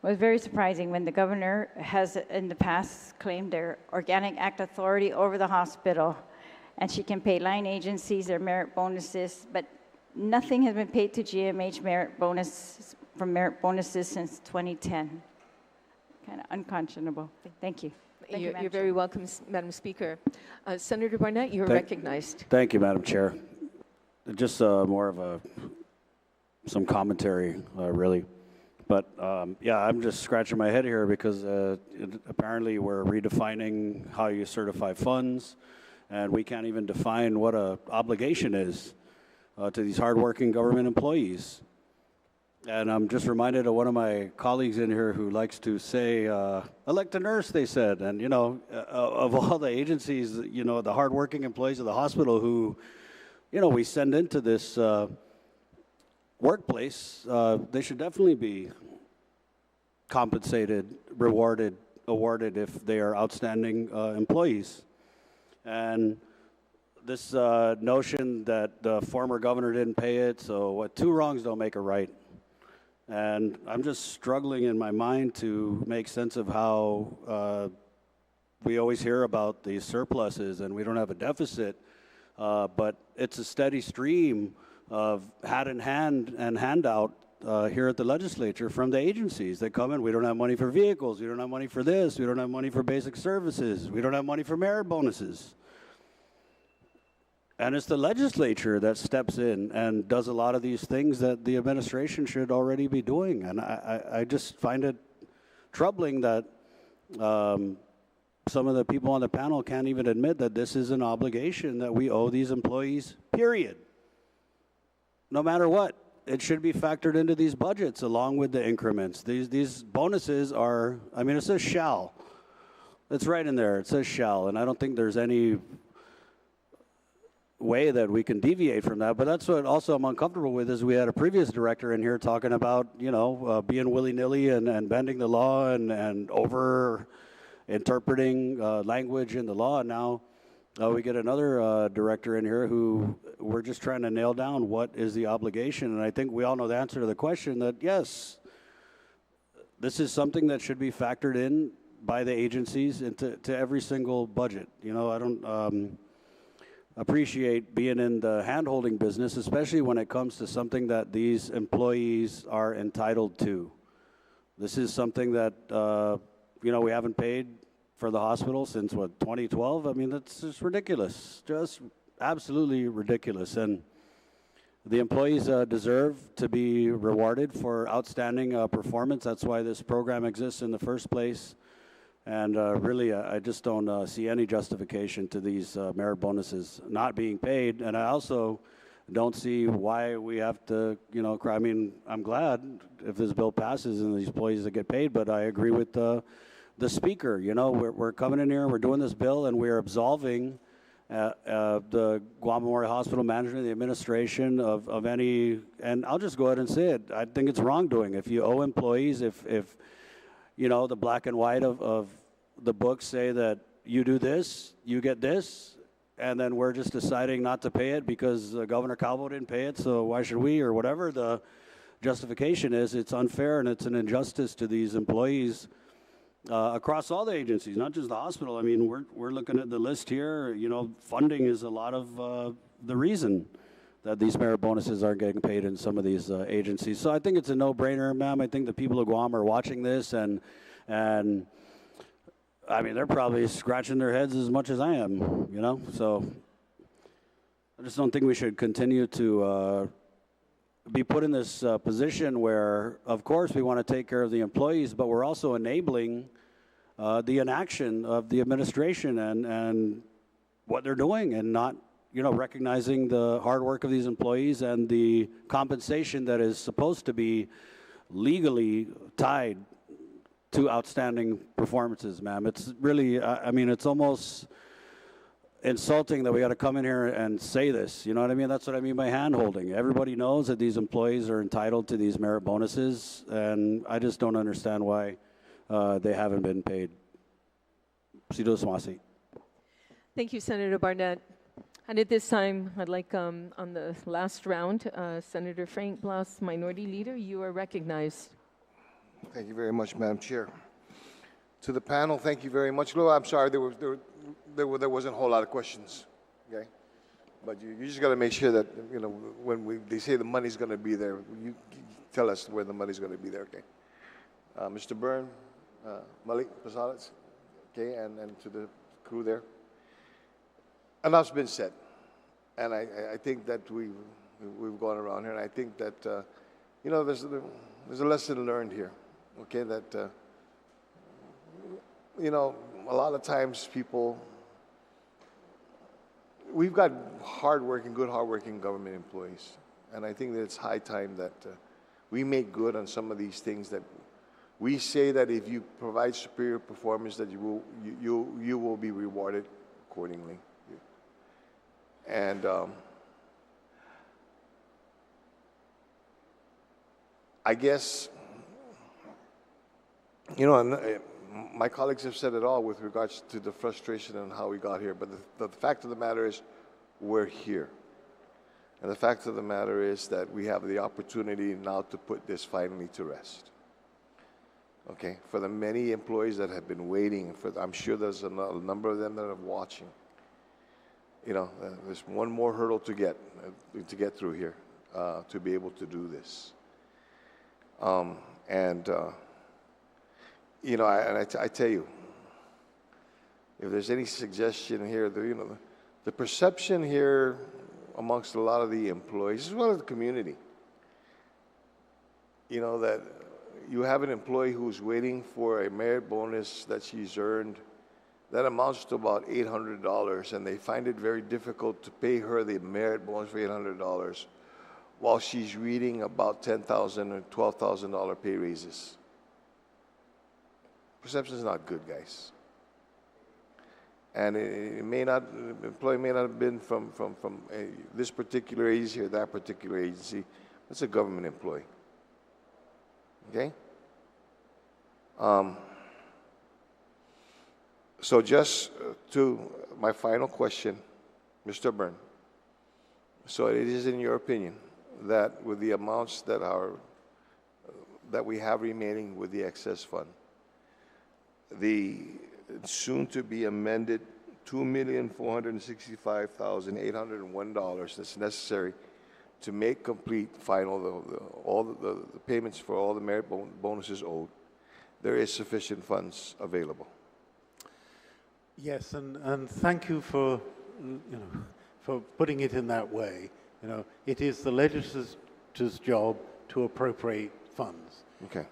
was very surprising when the governor has in the past claimed their Organic Act authority over the hospital, and she can pay line agencies their merit bonuses, but nothing has been paid to GMH merit bonuses since 2010. Kind of unconscionable. Thank you. You're very welcome, Madam Speaker. Senator Barnett, you're recognized. Thank you, Madam Chair. Just more of some commentary, really. But yeah, I'm just scratching my head here because apparently we're redefining how you certify funds, and we can't even define what an obligation is to these hardworking government employees. And I'm just reminded of one of my colleagues in here who likes to say, elect a nurse, they said. And, you know, of all the agencies, you know, the hardworking employees of the hospital who, you know, we send into this workplace, they should definitely be compensated, rewarded, awarded if they are outstanding employees. And this notion that the former governor didn't pay it, so what, two wrongs don't make a right. And I'm just struggling in my mind to make sense of how we always hear about these surpluses and we don't have a deficit, but it's a steady stream of hat in hand and handout here at the legislature from the agencies. They come in, we don't have money for vehicles, we don't have money for this, we don't have money for basic services, we don't have money for merit bonuses. And it's the legislature that steps in and does a lot of these things that the administration should already be doing. And I just find it troubling that some of the people on the panel can't even admit that this is an obligation that we owe these employees, period. No matter what, it should be factored into these budgets along with the increments. These bonuses are, I mean, it says shall. It's right in there, it says shall, and I don't think there's any way that we can deviate from that. But that's what also I'm uncomfortable with is we had a previous director in here talking about, you know, being willy-nilly and bending the law and over interpreting language in the law. And now we get another director in here who we're just trying to nail down what is the obligation. And I think we all know the answer to the question that, yes, this is something that should be factored in by the agencies into every single budget. You know, I don't appreciate being in the hand-holding business, especially when it comes to something that these employees are entitled to. This is something that, you know, we haven't paid for the hospital since, what, 2012? I mean, that's just ridiculous, just absolutely ridiculous. And the employees deserve to be rewarded for outstanding performance. That's why this program exists in the first place. And really, I just don't see any justification to these merit bonuses not being paid. And I also don't see why we have to, you know, cry. I mean, I'm glad if this bill passes and these employees that get paid, but I agree with the speaker. You know, we're coming in here, we're doing this bill, and we're absolving the Guam Memorial Hospital management, the administration of any, and I'll just go ahead and say it, I think it's wrongdoing. If you owe employees, if you know, the black and white of the books say that you do this, you get this, and then we're just deciding not to pay it because Governor Calvo didn't pay it, so why should we, or whatever. justification is it's unfair and it's an injustice to these employees across all the agencies, not just the hospital. I mean, we're looking at the list here. You know, funding is a lot of the reason that these merit bonuses aren't getting paid in some of these agencies. So I think it's a no-brainer, ma'am. I think the people of Guam are watching this, and I mean, they're probably scratching their heads as much as I am, you know? So I just don't think we should continue to be put in this position where, of course, we want to take care of the employees, but we're also enabling the inaction of the administration and what they're doing, and not, you know, recognizing the hard work of these employees and the compensation that is supposed to be legally tied to outstanding performances, ma'am. It's really, I mean, it's almost insulting that we got to come in here and say this. You know what I mean? That's what I mean by hand-holding. Everybody knows that these employees are entitled to these merit bonuses, and I just don't understand why they haven't been paid. Sido Swasi. Thank you, Senator Barnett. And at this time, I'd like, on the last round, Senator Frank Blas, Minority Leader, you are recognized. Thank you very much, Madam Chair. To the panel, thank you very much. Lou, I'm sorry, there wasn't a whole lot of questions, okay? But you just got to make sure that, you know, when they say the money's going to be there, you tell us where the money's going to be there, okay? Mr. Byrne, Malik Pasales, okay, and to the crew there. Enough's been said, and I think that we've gone around here, and I think that, you know, there's a lesson learned here, okay, that, you know, a lot of times people, we've got good hardworking government employees, and I think that it's high time that we make good on some of these things that we say that if you provide superior performance that you will be rewarded accordingly. And I guess, you know, my colleagues have said it all with regards to the frustration and how we got here, but the fact of the matter is we're here. And the fact of the matter is that we have the opportunity now to put this finally to rest. Okay, for the many employees that have been waiting, I'm sure there's a number of them that are watching. You know, there's one more hurdle to get through here to be able to do this. You know, I tell you, if there's any suggestion here, you know, the perception here amongst a lot of the employees, as well as the community, you know, that you have an employee who's waiting for a merit bonus that she's earned that amounts to about $800, and they find it very difficult to pay her the merit bonus for $800 while she's reading about $10,000 or $12,000 pay raises. Perception is not good, guys. And the employee may not have been from this particular agency or that particular agency. It's a government employee. Okay? So just to my final question, Mr. Byrne. So it is in your opinion that with the amounts that we have remaining with the excess fund, the soon-to-be amended $2,465,801 that's necessary to make complete final all the payments for all the merit bonuses owed, there is sufficient funds available. Yes, and thank you for, you know, for putting it in that way. You know, it is the legislature's job to appropriate funds. Okay.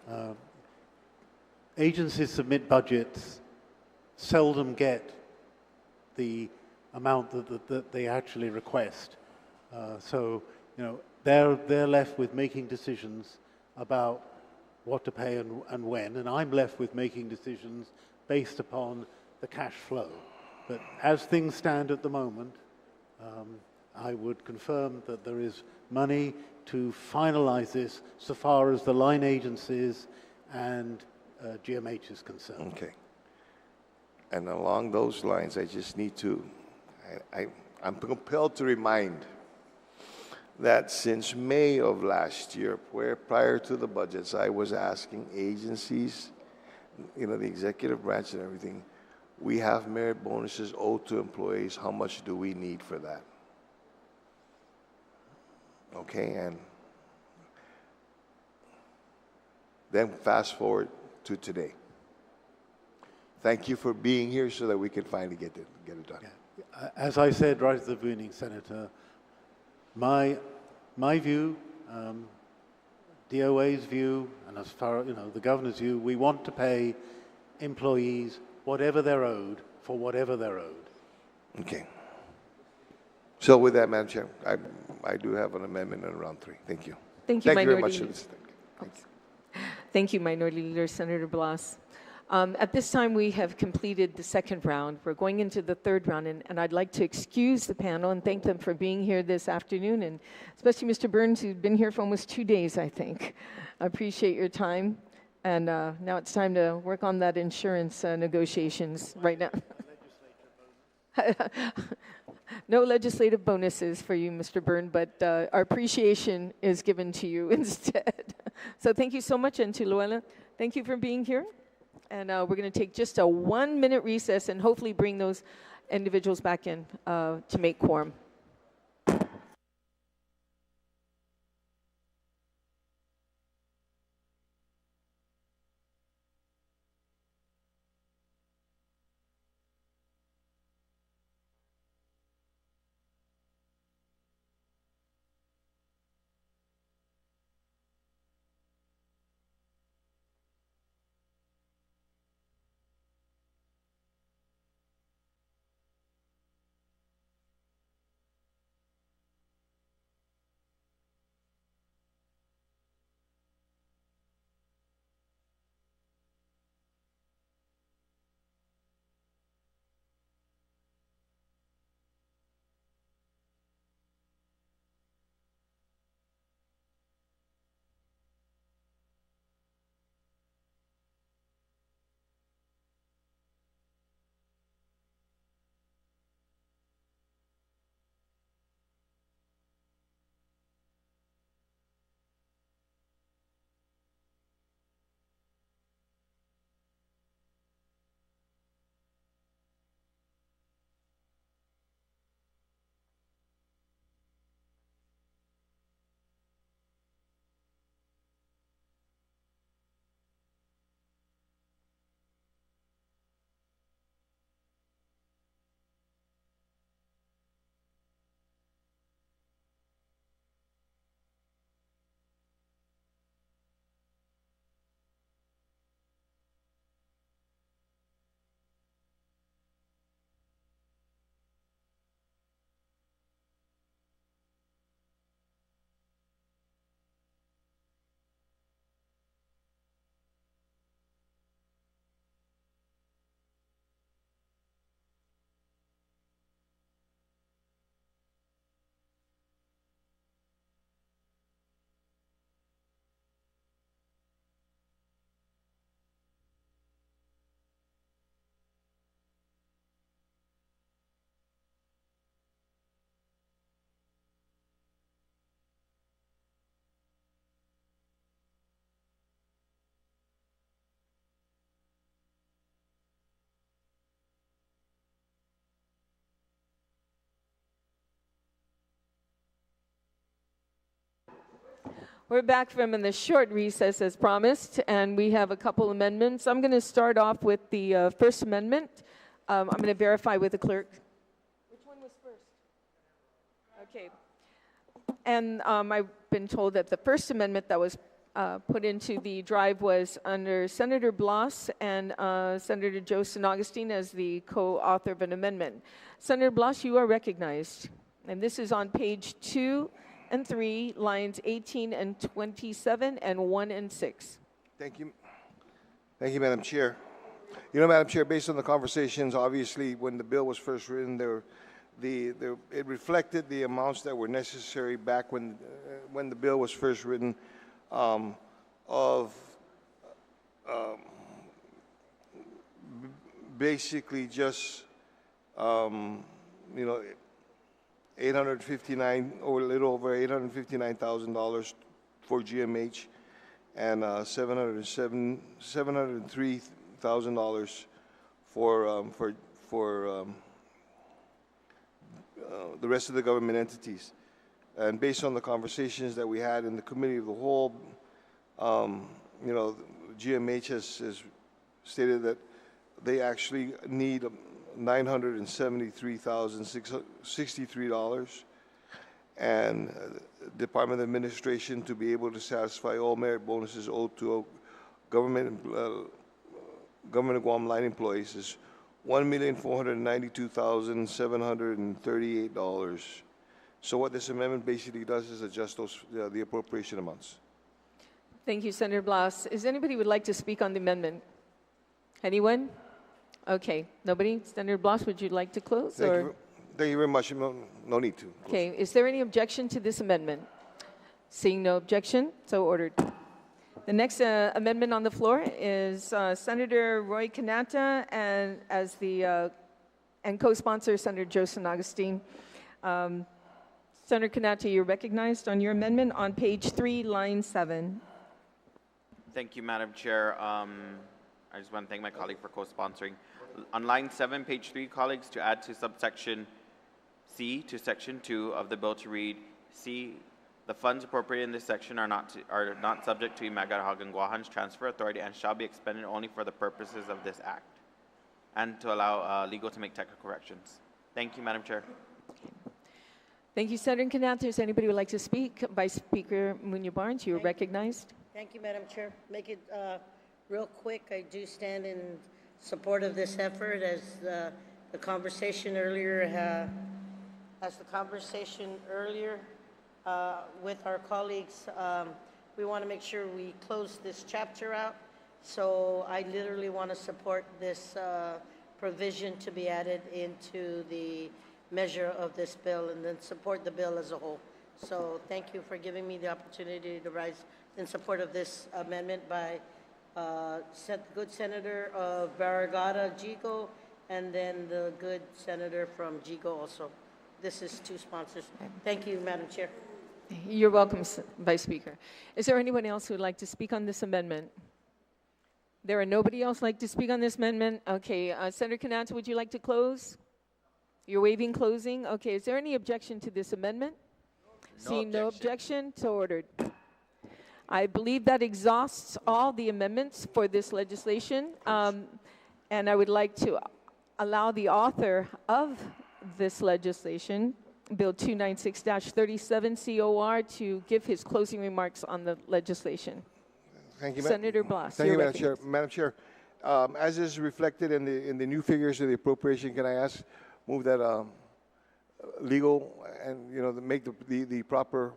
Agencies submit budgets, seldom get the amount that they actually request. So, you know, they're left with making decisions about what to pay and when, and I'm left with making decisions based upon the cash flow. But as things stand at the moment, I would confirm that there is money to finalize this so far as the line agencies and GMH is concerned. Okay. And along those lines, I just need to, I'm compelled to remind that since May of last year, where prior to the budgets, I was asking agencies, you know, the executive branch and everything, we have merit bonuses owed to employees. How much do we need for that? Okay, and then fast forward to today. Thank you for being here so that we can finally get it done. Yeah. As I said right at the beginning, Senator, my view, DOA's view, and as far as, the governor's view, we want to pay employees whatever they're owed for whatever they're owed. Okay. So with that, Madam Chair, I do have an amendment in round 3. Thank you. Thank you, Thank you very Minority much. Thank you. Thank you, Minority Leader Senator Blas. At this time, we have completed the second round. We're going into the third round, and I'd like to excuse the panel and thank them for being here this afternoon, and especially Mr. Burns, who's been here for almost 2 days, I think. I appreciate your time, and now it's time to work on that insurance negotiations right now. No legislative bonuses for you, Mr. Byrne, but our appreciation is given to you instead. So thank you so much, and to Luella, thank you for being here. And we're going to take just a 1-minute recess and hopefully bring those individuals back in to make quorum. We're back from the short recess as promised, and we have a couple amendments. I'm going to start off with the First Amendment. I'm going to verify with the clerk. Which one was first? Okay. And I've been told that the First Amendment that was put into the drive was under Senator Blas and Senator Joe San Augustine as the co-author of an amendment. Senator Blas, you are recognized. And this is on page 2 and 3, lines 18 and 27, and 1 and 6. Thank you. Thank you, Madam Chair. You know, Madam Chair, based on the conversations, obviously, when the bill was first written, it reflected the amounts that were necessary back when the bill was first written, basically just, $859 or a little over $859,000 for GMH, and $703,000 for the rest of the government entities. And based on the conversations that we had in the committee of the whole, you know, GMH has stated that they actually need $973,063, and Department of Administration to be able to satisfy all merit bonuses owed to government of Guam line employees is $1,492,738. So what this amendment basically does is adjust those the appropriation amounts. Thank you, Senator Blas. Is anybody would like to speak on the amendment? Anyone? Okay, nobody? Senator Blas, would you like to close? Thank you very much. No need to. Close. Okay, is there any objection to this amendment? Seeing no objection, so ordered. The next amendment on the floor is Senator Roy Kanata and as the and co-sponsor Senator Joseph Augustine. Senator Kanata, you're recognized on your amendment on page 3, line 7. Thank you, Madam Chair. I just want to thank my colleague for co-sponsoring. On line 7, page 3, colleagues, to add to subsection C to section 2 of the bill to read, C, the funds appropriated in this section are not subject to Imagarahagan Guahan's transfer authority and shall be expended only for the purposes of this act, and to allow legal to make technical corrections. Thank you, Madam Chair. Thank you, Senator Kanata. Is anybody who would like to speak? Vice Speaker Munoz-Barnes, you are recognized. Thank you, Madam Chair. Make it real quick. I do stand in support of this effort as the conversation earlier with our colleagues. We want to make sure we close this chapter out. So I literally want to support this provision to be added into the measure of this bill and then support the bill as a whole. So thank you for giving me the opportunity to rise in support of this amendment by good Senator of Barragata, Jigo, and then the good Senator from Jigo also. This is two sponsors. Thank you, Madam Chair. You're welcome, Vice Speaker. Is there anyone else who would like to speak on this amendment? There are nobody else like to speak on this amendment? Okay, Senator Kanata, would you like to close? You're waiving closing? Okay, is there any objection to this amendment? Seeing no objection, so ordered. I believe that exhausts all the amendments for this legislation, and I would like to allow the author of this legislation, Bill 296-37 COR, to give his closing remarks on the legislation. Thank you, Senator Blas. Thank you, Madam Chair. Madam Chair, as is reflected in the new figures of the appropriation, can I move that legal and make the proper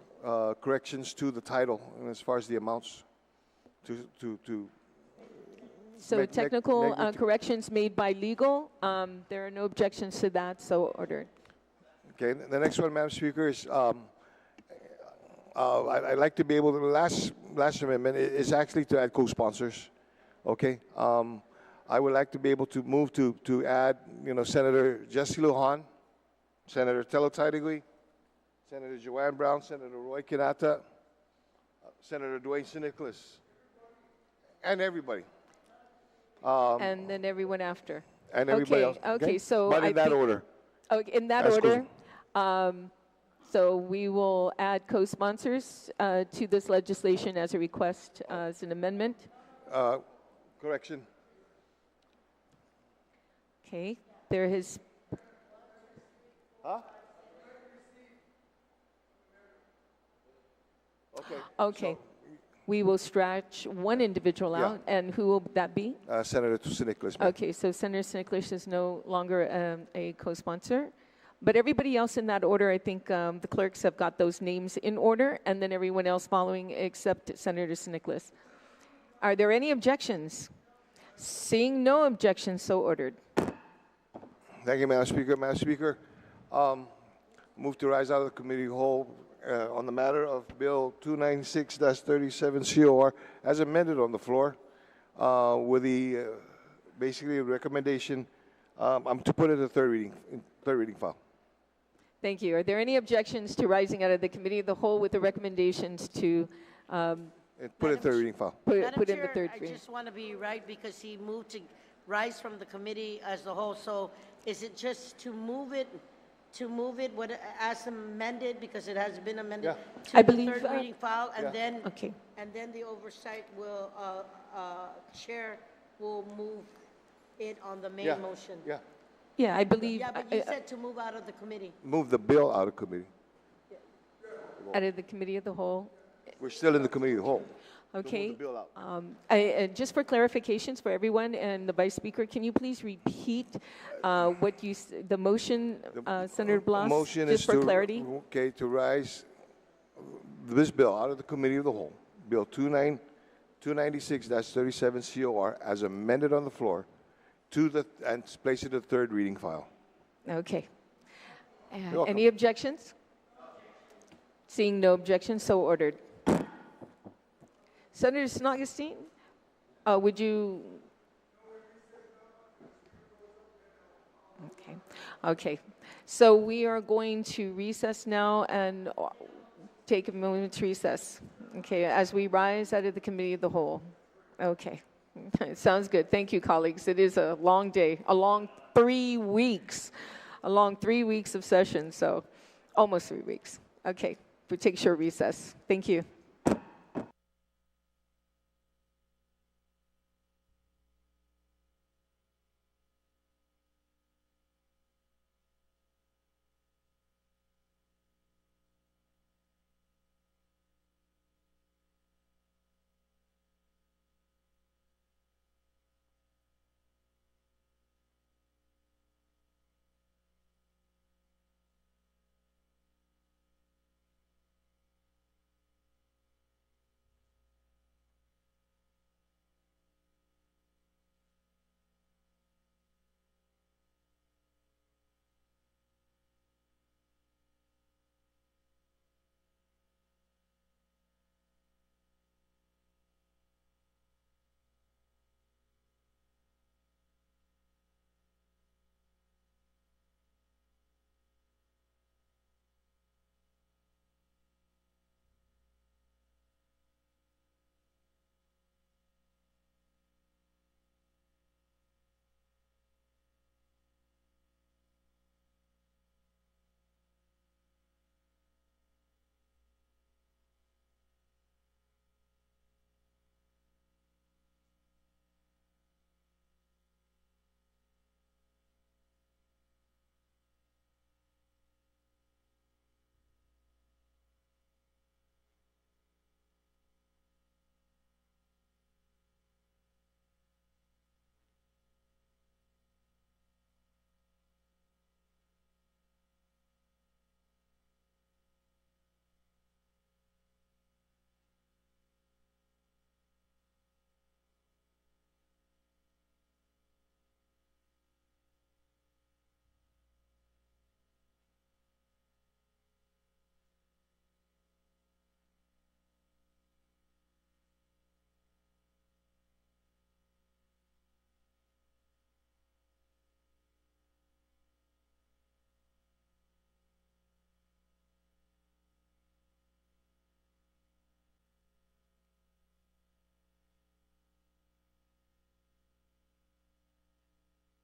corrections to the title and as far as the amounts So technical corrections made by legal. There are no objections to that, so ordered. Okay, the next one, Madam Speaker, is I'd like to be able to, the last amendment is actually to add co-sponsors, okay? I would like to be able to move to add, Senator Jesse Lujan, Senator Tello Taitigui, Senator Joanne Brown, Senator Roy Kanata, Senator Dwayne St. Nicholas, and everybody. And then everyone after. And everybody else. Okay, so but in that order. Okay, in that order. So we will add co-sponsors to this legislation as a request, as an amendment. Correction. Okay, there is. Huh? Okay. Okay. So we will stretch one individual out, and who will that be? Senator St. Nicholas. Okay, so Senator St. Nicholas is no longer a co-sponsor. But everybody else in that order, I think the clerks have got those names in order, and then everyone else following except Senator St. Nicholas. Are there any objections? Seeing no objections, so ordered. Thank you, Madam Speaker. Madam Speaker, move to rise out of the committee whole on the matter of Bill 296-37 COR as amended on the floor with the basically a recommendation to put it in the third reading file. Thank you. Are there any objections to rising out of the committee of the whole with the recommendations to And put it in third reading file. put Madam in the Chair, third I reading? just want to be right because he moved to rise from the committee as a whole. So is it just to move it as amended, because it has been amended, to I the believe, third reading file, and Okay. then the oversight will, chair will move it on the main motion? Yeah. Yeah, I believe Yeah, but you said to move out of the committee. Move the bill out of committee. out of the committee of the whole. We're still in the committee of the whole. Okay. Move the bill out. Just for clarifications for everyone and the Vice Speaker, can you please repeat the motion, Senator Blas? Motion just is for clarity? to rise this bill out of the committee of the whole, Bill 296-37 COR, as amended on the floor, and place it in the third reading file. Okay. welcome. Any objections? Seeing no objections, so ordered. Senator Snogestein, would you? Okay. Okay. So we are going to recess now and take a moment's recess. Okay, as we rise out of the committee of the whole. Okay. Sounds good. Thank you, colleagues. It is a long day, a long 3 weeks of session, so almost 3 weeks. Okay, we take short recess. Thank you.